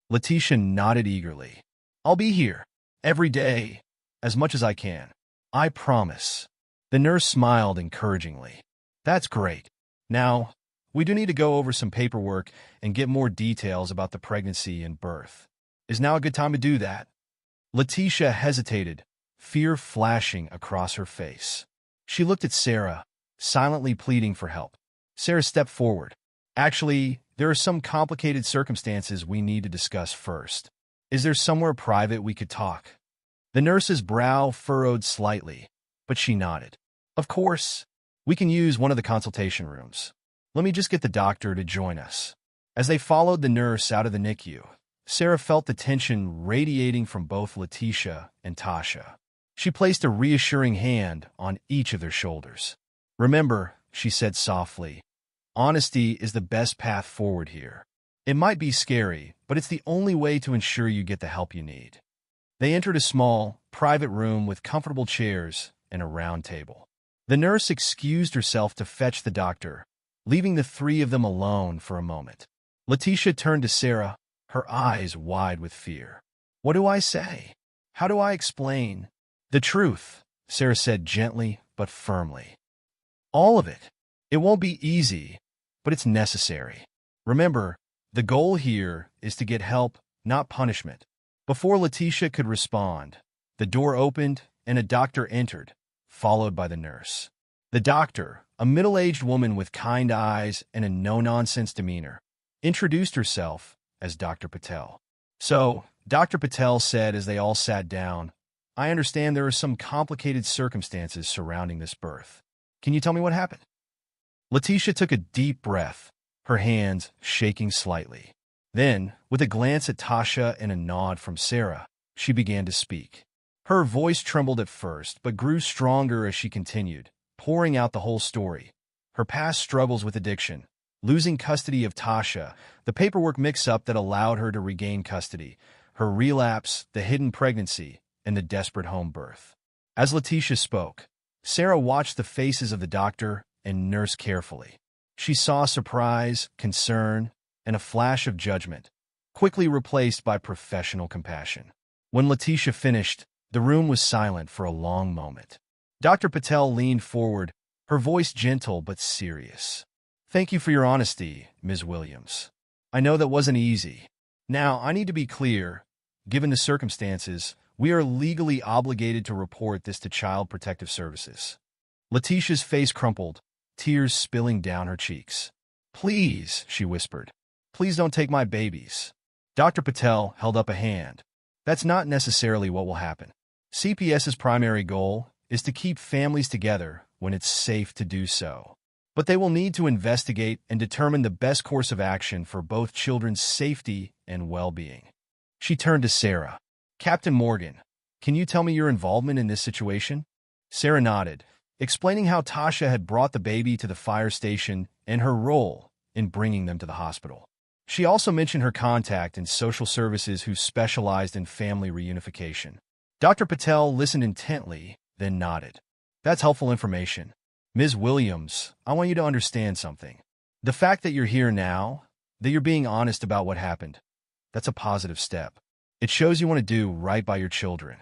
Letitia nodded eagerly. "I'll be here, every day, as much as I can. I promise." The nurse smiled encouragingly. "That's great. Now, we do need to go over some paperwork and get more details about the pregnancy and birth. Is now a good time to do that?" Letitia hesitated, fear flashing across her face. She looked at Sarah, silently pleading for help. Sarah stepped forward. "Actually, there are some complicated circumstances we need to discuss first. Is there somewhere private we could talk?" The nurse's brow furrowed slightly, but she nodded. "Of course. We can use one of the consultation rooms. Let me just get the doctor to join us." As they followed the nurse out of the NICU, Sarah felt the tension radiating from both Letitia and Tasha. She placed a reassuring hand on each of their shoulders. "Remember," she said softly, "honesty is the best path forward here. It might be scary, but it's the only way to ensure you get the help you need." They entered a small, private room with comfortable chairs and a round table. The nurse excused herself to fetch the doctor, leaving the three of them alone for a moment. Letitia turned to Sarah, her eyes wide with fear. "What do I say? How do I explain?" "The truth," Sarah said gently but firmly. "All of it. It won't be easy, but it's necessary. Remember, the goal here is to get help, not punishment." Before Letitia could respond, the door opened and a doctor entered, followed by the nurse. The doctor, a middle-aged woman with kind eyes and a no-nonsense demeanor, introduced herself as Dr. Patel. "So," Dr. Patel said as they all sat down, "I understand there are some complicated circumstances surrounding this birth. Can you tell me what happened?" Letitia took a deep breath, her hands shaking slightly. Then, with a glance at Tasha and a nod from Sarah, she began to speak. Her voice trembled at first, but grew stronger as she continued, pouring out the whole story. Her past struggles with addiction, losing custody of Tasha, the paperwork mix-up that allowed her to regain custody, her relapse, the hidden pregnancy, and the desperate home birth. As Letitia spoke, Sarah watched the faces of the doctor and nurse carefully. She saw surprise, concern, and a flash of judgment, quickly replaced by professional compassion. When Letitia finished, the room was silent for a long moment. Dr. Patel leaned forward, her voice gentle but serious. "Thank you for your honesty, Ms. Williams. I know that wasn't easy. Now, I need to be clear. Given the circumstances, we are legally obligated to report this to Child Protective Services." Letitia's face crumpled, tears spilling down her cheeks. "Please," she whispered. "Please don't take my babies." Dr. Patel held up a hand. "That's not necessarily what will happen. CPS's primary goal is to keep families together when it's safe to do so. But they will need to investigate and determine the best course of action for both children's safety and well-being." She turned to Sarah. "Captain Morgan, can you tell me your involvement in this situation?" Sarah nodded, explaining how Tasha had brought the baby to the fire station and her role in bringing them to the hospital. She also mentioned her contact in social services who specialized in family reunification. Dr. Patel listened intently, then nodded. "That's helpful information. Ms. Williams, I want you to understand something. The fact that you're here now, that you're being honest about what happened, that's a positive step. It shows you want to do right by your children."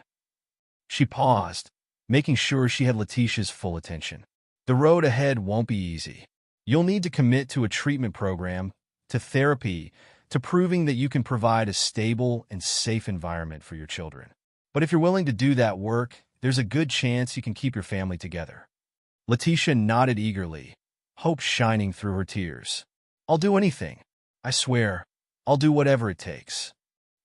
She paused, making sure she had Letitia's full attention. "The road ahead won't be easy. You'll need to commit to a treatment program, to therapy, to proving that you can provide a stable and safe environment for your children. But if you're willing to do that work, there's a good chance you can keep your family together." Letitia nodded eagerly, hope shining through her tears. "I'll do anything. I swear, I'll do whatever it takes."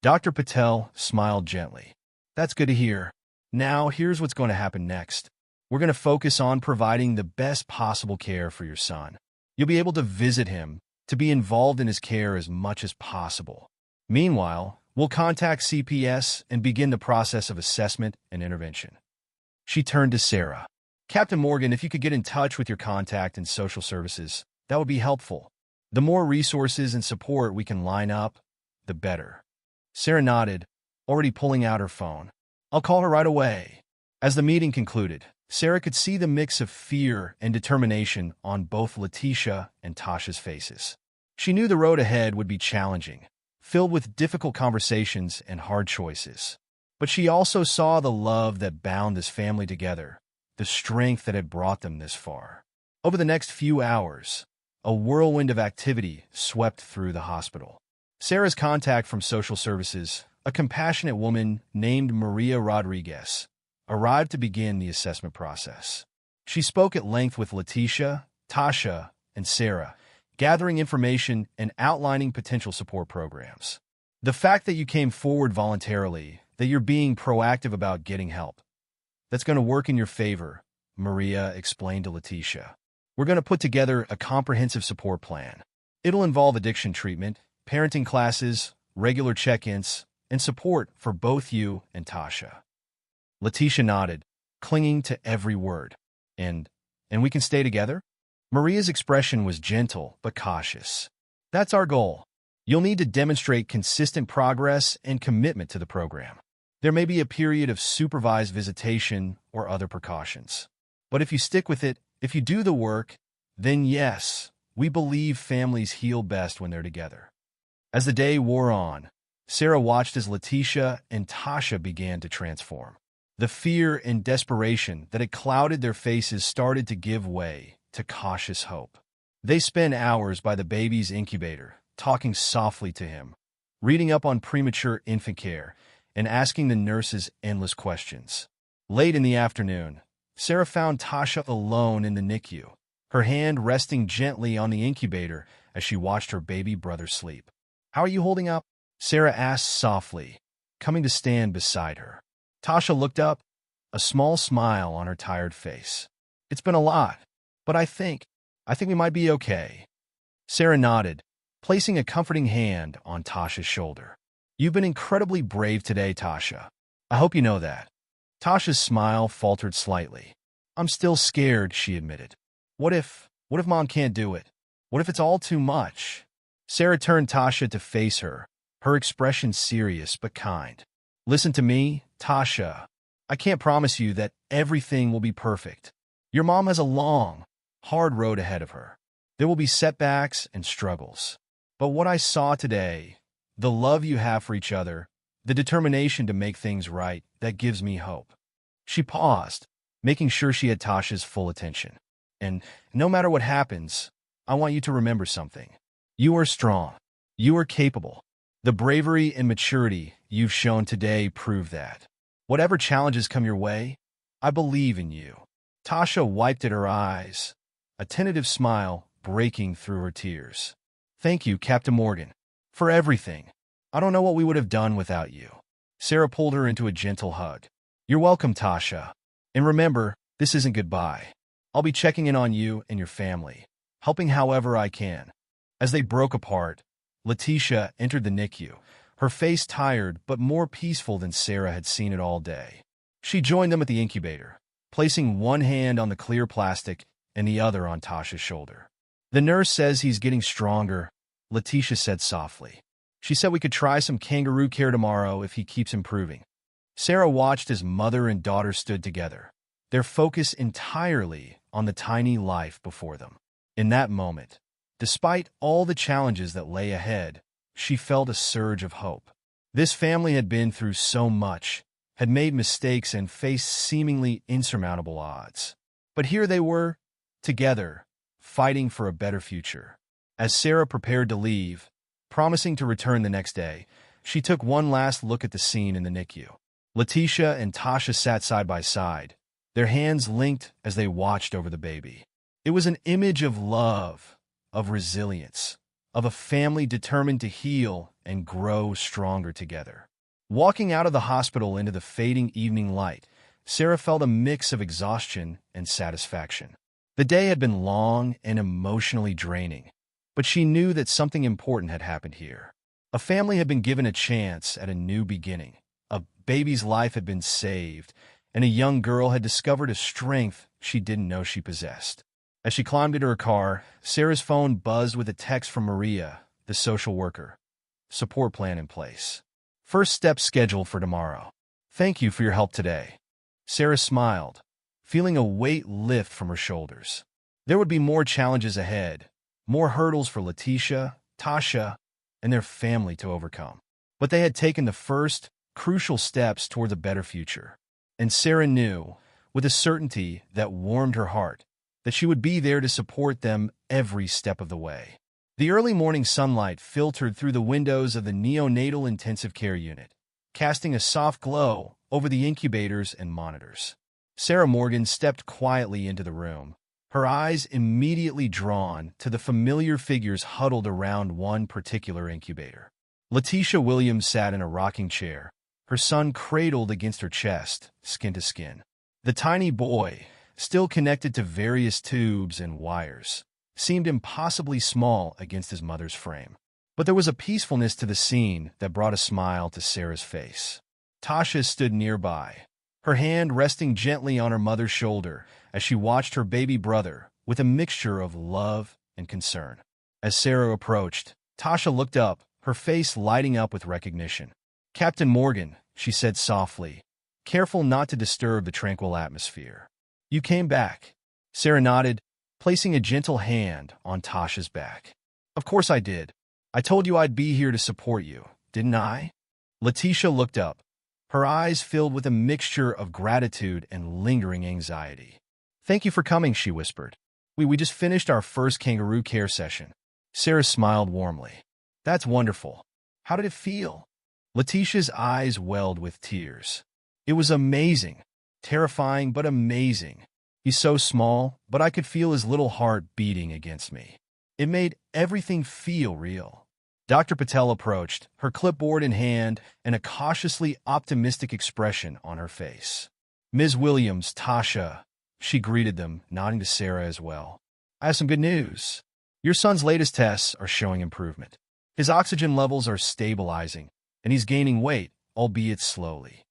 Dr. Patel smiled gently. "That's good to hear. Now, here's what's going to happen next. We're going to focus on providing the best possible care for your son. You'll be able to visit him, to be involved in his care as much as possible. Meanwhile, we'll contact CPS and begin the process of assessment and intervention. She turned to Sarah. Captain Morgan, if you could get in touch with your contact in social services, that would be helpful. The more resources and support we can line up, the better. Sarah nodded, already pulling out her phone. I'll call her right away. As the meeting concluded, Sarah could see the mix of fear and determination on both Letitia and Tasha's faces. She knew the road ahead would be challenging, filled with difficult conversations and hard choices. But she also saw the love that bound this family together, the strength that had brought them this far. Over the next few hours, a whirlwind of activity swept through the hospital. Sarah's contact from social services, a compassionate woman named Maria Rodriguez, arrived to begin the assessment process. She spoke at length with Letitia, Tasha, and Sarah, gathering information and outlining potential support programs. The fact that you came forward voluntarily, that you're being proactive about getting help, that's going to work in your favor, Maria explained to Letitia. We're going to put together a comprehensive support plan. It'll involve addiction treatment, parenting classes, regular check-ins, and support for both you and Tasha. Letitia nodded, clinging to every word. And we can stay together? Maria's expression was gentle but cautious. That's our goal. You'll need to demonstrate consistent progress and commitment to the program. There may be a period of supervised visitation or other precautions. But if you stick with it, if you do the work, then yes, we believe families heal best when they're together. As the day wore on, Sarah watched as Letitia and Tasha began to transform. The fear and desperation that had clouded their faces started to give way to cautious hope. They spent hours by the baby's incubator, talking softly to him, reading up on premature infant care, and asking the nurses endless questions. Late in the afternoon, Sarah found Tasha alone in the NICU, her hand resting gently on the incubator as she watched her baby brother sleep. "How are you holding up?" Sarah asked softly, coming to stand beside her. Tasha looked up, a small smile on her tired face. "It's been a lot, but I think we might be okay." Sarah nodded, placing a comforting hand on Tasha's shoulder. "You've been incredibly brave today, Tasha. I hope you know that." Tasha's smile faltered slightly. "I'm still scared," she admitted. What if Mom can't do it? What if it's all too much?" Sarah turned Tasha to face her, her expression serious but kind. "Listen to me, Tasha. I can't promise you that everything will be perfect. Your mom has a long, hard road ahead of her. There will be setbacks and struggles. But what I saw today, the love you have for each other, the determination to make things right, that gives me hope." She paused, making sure she had Tasha's full attention. "And no matter what happens, I want you to remember something. You are strong. You are capable. The bravery and maturity you've shown today prove that. Whatever challenges come your way, I believe in you." Tasha wiped at her eyes, a tentative smile breaking through her tears. "Thank you, Captain Morgan, for everything. I don't know what we would have done without you." Sarah pulled her into a gentle hug. "You're welcome, Tasha. And remember, this isn't goodbye. I'll be checking in on you and your family, helping however I can." As they broke apart, Letitia entered the NICU, her face tired but more peaceful than Sarah had seen it all day. She joined them at the incubator, placing one hand on the clear plastic and the other on Tasha's shoulder. "The nurse says he's getting stronger," Letitia said softly. "She said we could try some kangaroo care tomorrow if he keeps improving." Sarah watched as mother and daughter stood together, their focus entirely on the tiny life before them. In that moment, despite all the challenges that lay ahead, she felt a surge of hope. This family had been through so much, had made mistakes and faced seemingly insurmountable odds. But here they were, together, fighting for a better future. As Sarah prepared to leave, promising to return the next day, she took one last look at the scene in the NICU. Letitia and Tasha sat side by side, their hands linked as they watched over the baby. It was an image of love, of resilience, of a family determined to heal and grow stronger together. Walking out of the hospital into the fading evening light, Sarah felt a mix of exhaustion and satisfaction. The day had been long and emotionally draining, but she knew that something important had happened here. A family had been given a chance at a new beginning. A baby's life had been saved, and a young girl had discovered a strength she didn't know she possessed. As she climbed into her car, Sarah's phone buzzed with a text from Maria, the social worker. Support plan in place. First step scheduled for tomorrow. Thank you for your help today. Sarah smiled, feeling a weight lift from her shoulders. There would be more challenges ahead, more hurdles for Letitia, Tasha, and their family to overcome. But they had taken the first, crucial steps towards a better future. And Sarah knew, with a certainty that warmed her heart, that she would be there to support them every step of the way. The early morning sunlight filtered through the windows of the neonatal intensive care unit, casting a soft glow over the incubators and monitors. Sarah Morgan stepped quietly into the room, her eyes immediately drawn to the familiar figures huddled around one particular incubator. Letitia Williams sat in a rocking chair, her son cradled against her chest, skin to skin. The tiny boy, still connected to various tubes and wires, seemed impossibly small against his mother's frame. But there was a peacefulness to the scene that brought a smile to Sarah's face. Tasha stood nearby, her hand resting gently on her mother's shoulder as she watched her baby brother with a mixture of love and concern. As Sarah approached, Tasha looked up, her face lighting up with recognition. "Captain Morgan," she said softly, careful not to disturb the tranquil atmosphere. "You came back." Sarah nodded, placing a gentle hand on Tasha's back. "Of course I did. I told you I'd be here to support you, didn't I?" Letitia looked up, her eyes filled with a mixture of gratitude and lingering anxiety. "Thank you for coming," she whispered. We just finished our first kangaroo care session." Sarah smiled warmly. "That's wonderful. How did it feel?" Letitia's eyes welled with tears. "It was amazing. Terrifying, but amazing. He's so small, but I could feel his little heart beating against me. It made everything feel real." Dr. Patel approached, her clipboard in hand and a cautiously optimistic expression on her face. "Ms. Williams, Tasha," she greeted them, nodding to Sarah as well. "I have some good news. Your son's latest tests are showing improvement. His oxygen levels are stabilizing, and he's gaining weight, albeit slowly."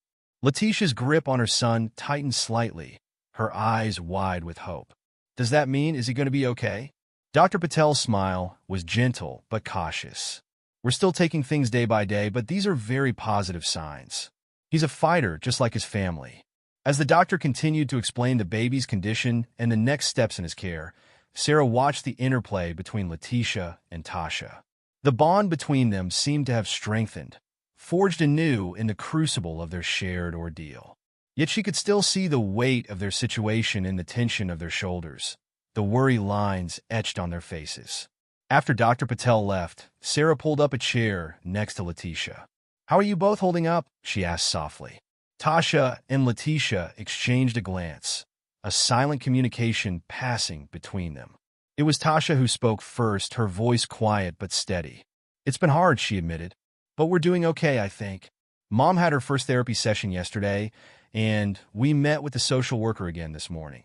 Letitia's grip on her son tightened slightly, her eyes wide with hope. "Does that mean is he going to be okay?" Dr. Patel's smile was gentle but cautious. "We're still taking things day by day, but these are very positive signs. He's a fighter just like his family." As the doctor continued to explain the baby's condition and the next steps in his care, Sarah watched the interplay between Letitia and Tasha. The bond between them seemed to have strengthened, forged anew in the crucible of their shared ordeal. Yet she could still see the weight of their situation in the tension of their shoulders, the worry lines etched on their faces. After Dr. Patel left, Sarah pulled up a chair next to Letitia. "How are you both holding up?" she asked softly. Tasha and Letitia exchanged a glance, a silent communication passing between them. It was Tasha who spoke first, her voice quiet but steady. "It's been hard," she admitted, "but we're doing okay, I think. Mom had her first therapy session yesterday, and we met with the social worker again this morning."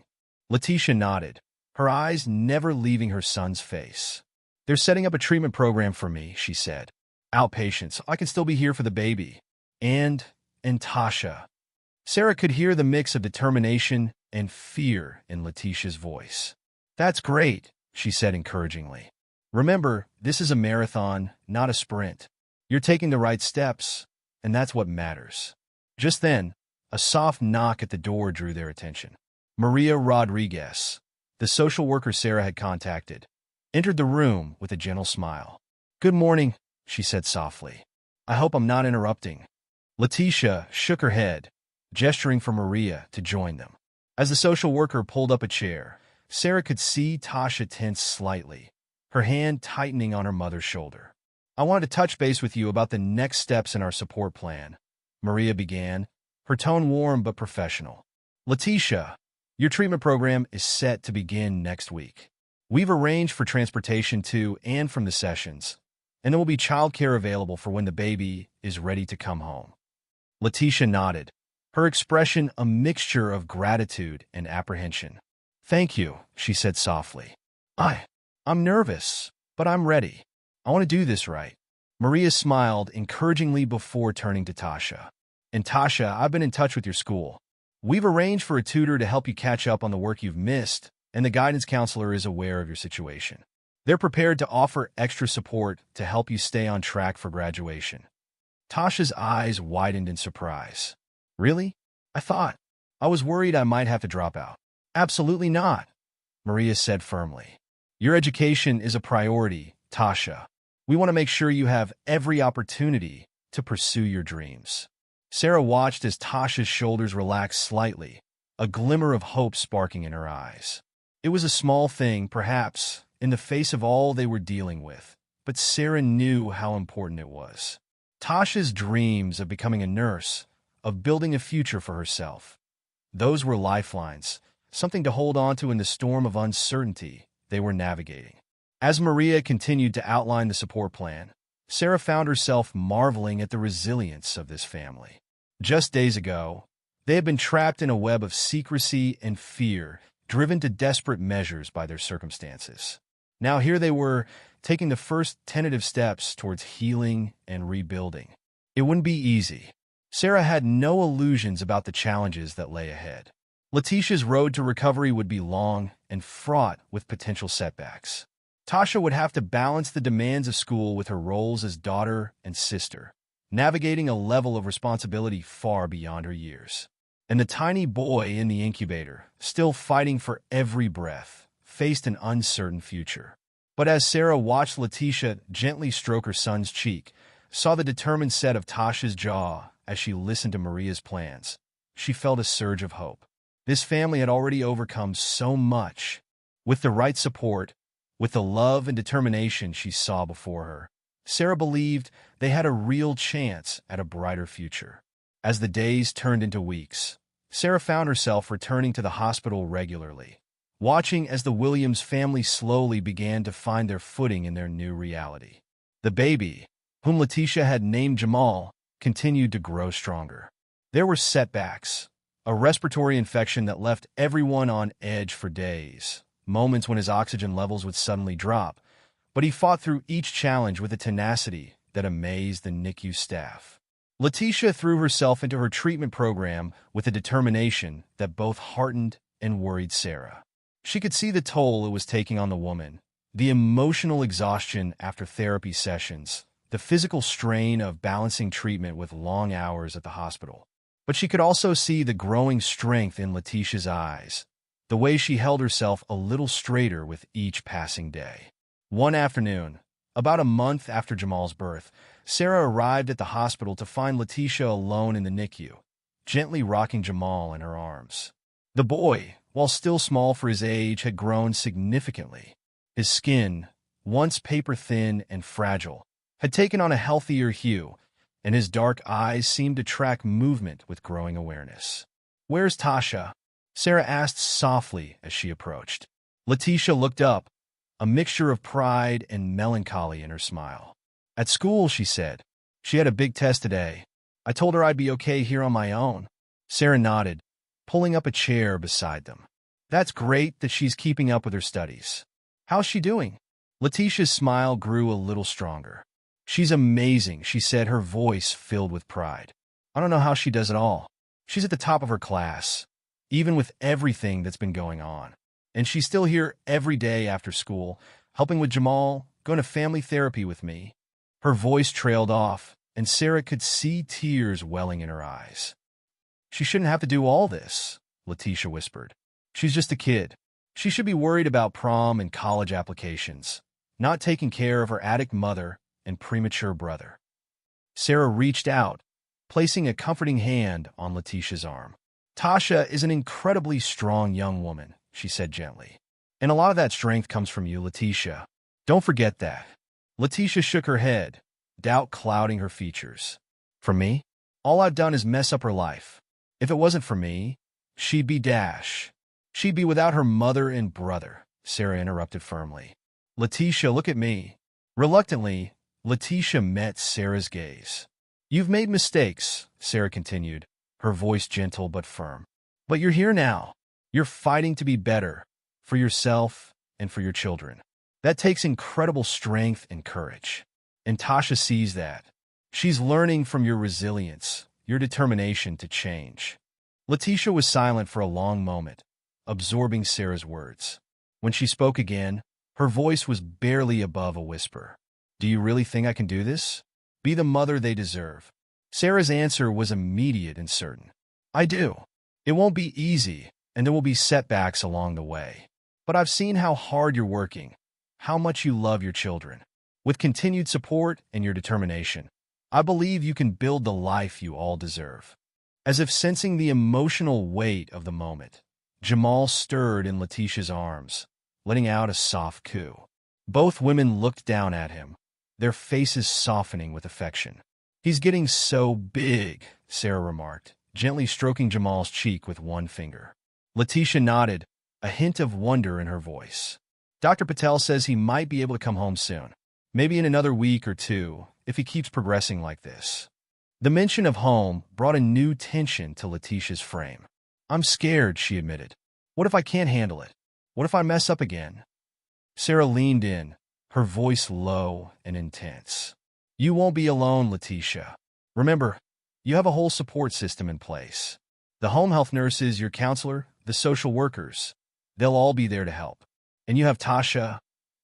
Letitia nodded, her eyes never leaving her son's face. "They're setting up a treatment program for me," she said. "Outpatient, so I can still be here for the baby. And Tasha." Sarah could hear the mix of determination and fear in Letitia's voice. "That's great," she said encouragingly. "Remember, this is a marathon, not a sprint. You're taking the right steps, and that's what matters." Just then, a soft knock at the door drew their attention. Maria Rodriguez, the social worker Sarah had contacted, entered the room with a gentle smile. "Good morning," she said softly. "I hope I'm not interrupting." Letitia shook her head, gesturing for Maria to join them. As the social worker pulled up a chair, Sarah could see Tasha tense slightly, her hand tightening on her mother's shoulder. "I wanted to touch base with you about the next steps in our support plan," Maria began, her tone warm but professional. "Letitia, your treatment program is set to begin next week. We've arranged for transportation to and from the sessions, and there will be childcare available for when the baby is ready to come home." Letitia nodded, her expression a mixture of gratitude and apprehension. Thank you, she said softly. I'm nervous, but I'm ready. I want to do this right. Maria smiled encouragingly before turning to Tasha. And Tasha, I've been in touch with your school. We've arranged for a tutor to help you catch up on the work you've missed, and the guidance counselor is aware of your situation. They're prepared to offer extra support to help you stay on track for graduation. Tasha's eyes widened in surprise. Really? I was worried I might have to drop out. Absolutely not, Maria said firmly. Your education is a priority, Tasha. We want to make sure you have every opportunity to pursue your dreams. Sarah watched as Tasha's shoulders relaxed slightly, a glimmer of hope sparking in her eyes. It was a small thing, perhaps, in the face of all they were dealing with, but Sarah knew how important it was. Tasha's dreams of becoming a nurse, of building a future for herself. Those were lifelines, something to hold on to in the storm of uncertainty they were navigating. As Maria continued to outline the support plan, Sarah found herself marveling at the resilience of this family. Just days ago, they had been trapped in a web of secrecy and fear, driven to desperate measures by their circumstances. Now here they were, taking the first tentative steps towards healing and rebuilding. It wouldn't be easy. Sarah had no illusions about the challenges that lay ahead. Letitia's road to recovery would be long and fraught with potential setbacks. Tasha would have to balance the demands of school with her roles as daughter and sister, navigating a level of responsibility far beyond her years. And the tiny boy in the incubator, still fighting for every breath, faced an uncertain future. But as Sarah watched Letitia gently stroke her son's cheek, saw the determined set of Tasha's jaw as she listened to Maria's plans, she felt a surge of hope. This family had already overcome so much. With the right support, with the love and determination she saw before her, Sarah believed they had a real chance at a brighter future. As the days turned into weeks, Sarah found herself returning to the hospital regularly, watching as the Williams family slowly began to find their footing in their new reality. The baby, whom Letitia had named Jamal, continued to grow stronger. There were setbacks, a respiratory infection that left everyone on edge for days, moments when his oxygen levels would suddenly drop, but he fought through each challenge with a tenacity that amazed the NICU staff. Letitia threw herself into her treatment program with a determination that both heartened and worried Sarah. She could see the toll it was taking on the woman, the emotional exhaustion after therapy sessions, the physical strain of balancing treatment with long hours at the hospital. But she could also see the growing strength in Letitia's eyes, the way she held herself a little straighter with each passing day. One afternoon, about a month after Jamal's birth, Sarah arrived at the hospital to find Letitia alone in the NICU, gently rocking Jamal in her arms. The boy, while still small for his age, had grown significantly. His skin, once paper-thin and fragile, had taken on a healthier hue, and his dark eyes seemed to track movement with growing awareness. "Where's Tasha?" Sarah asked softly as she approached. Letitia looked up, a mixture of pride and melancholy in her smile. "At school," she said. "She had a big test today. I told her I'd be okay here on my own." Sarah nodded, pulling up a chair beside them. "That's great that she's keeping up with her studies. How's she doing?" Letitia's smile grew a little stronger. "She's amazing," she said, her voice filled with pride. "I don't know how she does it all. She's at the top of her class, even with everything that's been going on. And she's still here every day after school, helping with Jamal, going to family therapy with me." Her voice trailed off, and Sarah could see tears welling in her eyes. "She shouldn't have to do all this," Letitia whispered. "She's just a kid. She should be worried about prom and college applications, not taking care of her addict mother and premature brother." Sarah reached out, placing a comforting hand on Letitia's arm. "Tasha is an incredibly strong young woman," she said gently. "And a lot of that strength comes from you, Letitia. Don't forget that." Letitia shook her head, doubt clouding her features. "For me? All I've done is mess up her life. If it wasn't for me, she'd be dash. She'd be without her mother and brother," Sarah interrupted firmly. "Letitia, look at me." Reluctantly, Letitia met Sarah's gaze. "You've made mistakes," Sarah continued, her voice gentle but firm. "But you're here now. You're fighting to be better, for yourself, and for your children. That takes incredible strength and courage. And Tasha sees that. She's learning from your resilience, your determination to change. Letitia was silent for a long moment, absorbing Sarah's words. When she spoke again, her voice was barely above a whisper. Do you really think I can do this? Be the mother they deserve. Sarah's answer was immediate and certain. I do. It won't be easy, and there will be setbacks along the way. But I've seen how hard you're working, how much you love your children. With continued support and your determination, I believe you can build the life you all deserve. As if sensing the emotional weight of the moment, Jamal stirred in Letitia's arms, letting out a soft coo. Both women looked down at him, their faces softening with affection. He's getting so big, Sarah remarked, gently stroking Jamal's cheek with one finger. Letitia nodded, a hint of wonder in her voice. Dr. Patel says he might be able to come home soon, maybe in another week or two, if he keeps progressing like this. The mention of home brought a new tension to Letitia's frame. I'm scared, she admitted. What if I can't handle it? What if I mess up again? Sarah leaned in, her voice low and intense. You won't be alone, Letitia. Remember, you have a whole support system in place. The home health nurses, your counselor, the social workers, they'll all be there to help. And you have Tasha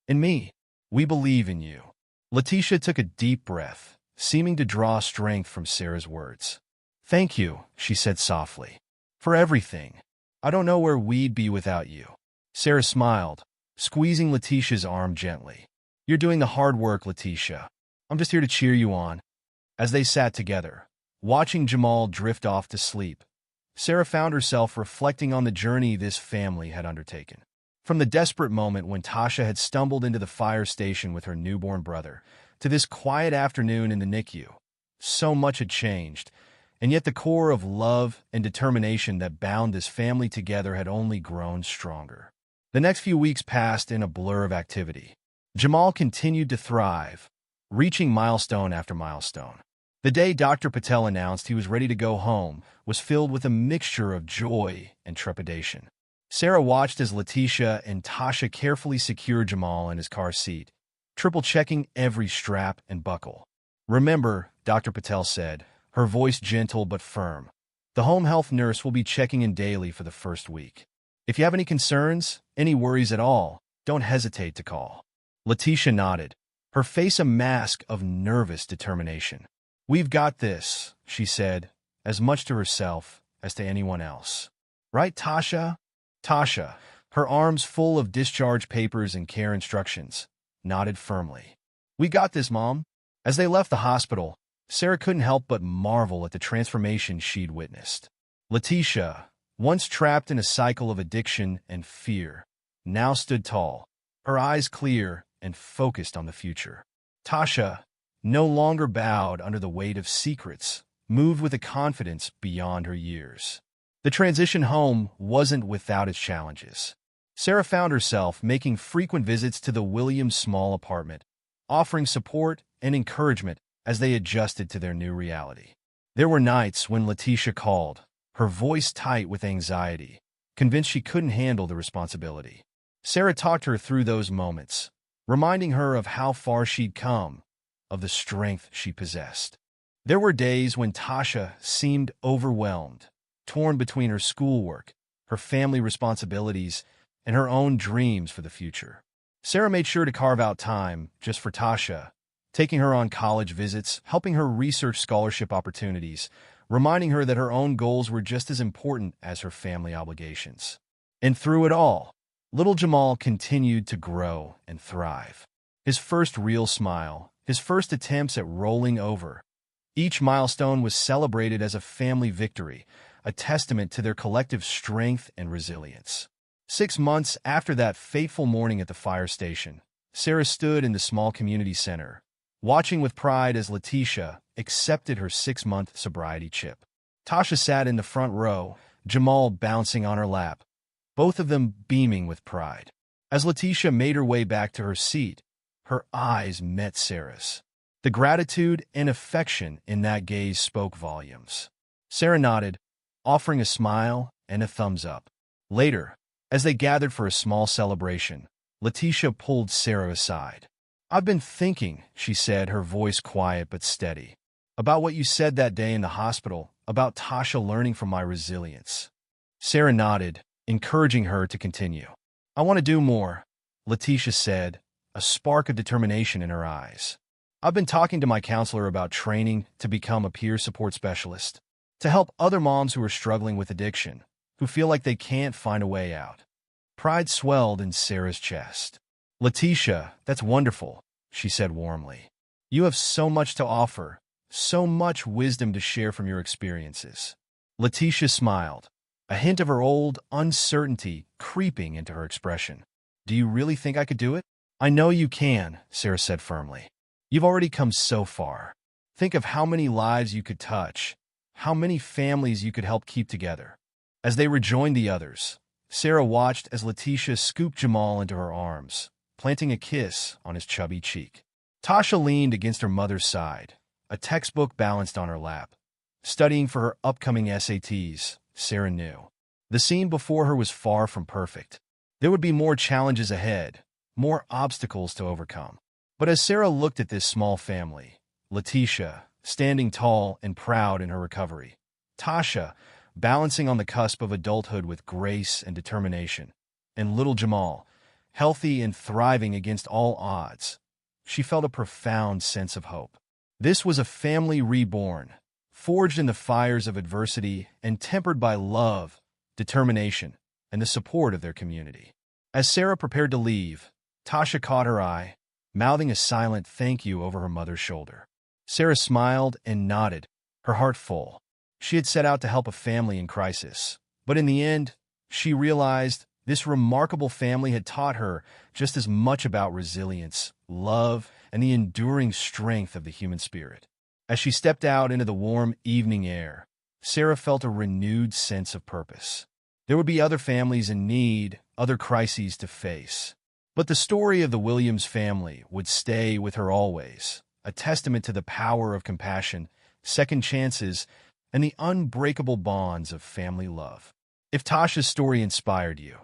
and me. We believe in you. Letitia took a deep breath, seeming to draw strength from Sarah's words. Thank you, she said softly, for everything. I don't know where we'd be without you. Sarah smiled, squeezing Letitia's arm gently. You're doing the hard work, Letitia. I'm just here to cheer you on. As they sat together, watching Jamal drift off to sleep, Sarah found herself reflecting on the journey this family had undertaken. From the desperate moment when Tasha had stumbled into the fire station with her newborn brother, to this quiet afternoon in the NICU, so much had changed, and yet the core of love and determination that bound this family together had only grown stronger. The next few weeks passed in a blur of activity. Jamal continued to thrive, reaching milestone after milestone. The day Dr. Patel announced he was ready to go home was filled with a mixture of joy and trepidation. Sarah watched as Letitia and Tasha carefully secured Jamal in his car seat, triple-checking every strap and buckle. Remember, Dr. Patel said, her voice gentle but firm, the home health nurse will be checking in daily for the first week. If you have any concerns, any worries at all, don't hesitate to call. Letitia nodded, her face a mask of nervous determination. We've got this, she said, as much to herself as to anyone else. Right, Tasha? Tasha, her arms full of discharge papers and care instructions, nodded firmly. We got this, Mom. As they left the hospital, Sarah couldn't help but marvel at the transformation she'd witnessed. Letitia, once trapped in a cycle of addiction and fear, now stood tall, her eyes clear and focused on the future. Tasha, no longer bowed under the weight of secrets, moved with a confidence beyond her years. The transition home wasn't without its challenges. Sarah found herself making frequent visits to the Williams' small apartment, offering support and encouragement as they adjusted to their new reality. There were nights when Letitia called, her voice tight with anxiety, convinced she couldn't handle the responsibility. Sarah talked her through those moments, reminding her of how far she'd come, of the strength she possessed. There were days when Tasha seemed overwhelmed, torn between her schoolwork, her family responsibilities, and her own dreams for the future. Sarah made sure to carve out time just for Tasha, taking her on college visits, helping her research scholarship opportunities, reminding her that her own goals were just as important as her family obligations. And through it all, little Jamal continued to grow and thrive. His first real smile, his first attempts at rolling over. Each milestone was celebrated as a family victory, a testament to their collective strength and resilience. 6 months after that fateful morning at the fire station, Sarah stood in the small community center, watching with pride as Letitia accepted her 6-month sobriety chip. Tasha sat in the front row, Jamal bouncing on her lap, both of them beaming with pride. As Letitia made her way back to her seat, her eyes met Sarah's. The gratitude and affection in that gaze spoke volumes. Sarah nodded, offering a smile and a thumbs up. Later, As they gathered for a small celebration, Letitia pulled Sarah aside. "I've been thinking," she said, her voice quiet but steady, "about what you said that day in the hospital, about Tasha learning from my resilience." Sarah nodded, encouraging her to continue. "I want to do more," Letitia said, a spark of determination in her eyes. "I've been talking to my counselor about training to become a peer support specialist, to help other moms who are struggling with addiction, who feel like they can't find a way out." Pride swelled in Sarah's chest. "Letitia, that's wonderful," she said warmly. "You have so much to offer, so much wisdom to share from your experiences." Letitia smiled, a hint of her old uncertainty creeping into her expression. "Do you really think I could do it?" "I know you can," Sarah said firmly. "You've already come so far. Think of how many lives you could touch, how many families you could help keep together." As they rejoined the others, Sarah watched as Letitia scooped Jamal into her arms, planting a kiss on his chubby cheek. Tasha leaned against her mother's side, a textbook balanced on her lap. Studying for her upcoming SATs, Sarah knew. The scene before her was far from perfect. There would be more challenges ahead, more obstacles to overcome. But as Sarah looked at this small family, Letitia, standing tall and proud in her recovery, Tasha, balancing on the cusp of adulthood with grace and determination, and little Jamal, healthy and thriving against all odds, she felt a profound sense of hope. This was a family reborn, forged in the fires of adversity and tempered by love, determination, and the support of their community. As Sarah prepared to leave, Tasha caught her eye, mouthing a silent thank you over her mother's shoulder. Sarah smiled and nodded, her heart full. She had set out to help a family in crisis, but in the end, she realized this remarkable family had taught her just as much about resilience, love, and the enduring strength of the human spirit. As she stepped out into the warm evening air, Sarah felt a renewed sense of purpose. There would be other families in need, other crises to face. But the story of the Williams family would stay with her always, a testament to the power of compassion, second chances, and the unbreakable bonds of family love. If Tasha's story inspired you,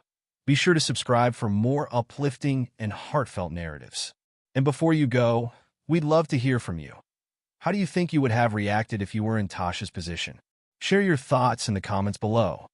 be sure to subscribe for more uplifting and heartfelt narratives. And before you go, we'd love to hear from you. How do you think you would have reacted if you were in Tasha's position? Share your thoughts in the comments below.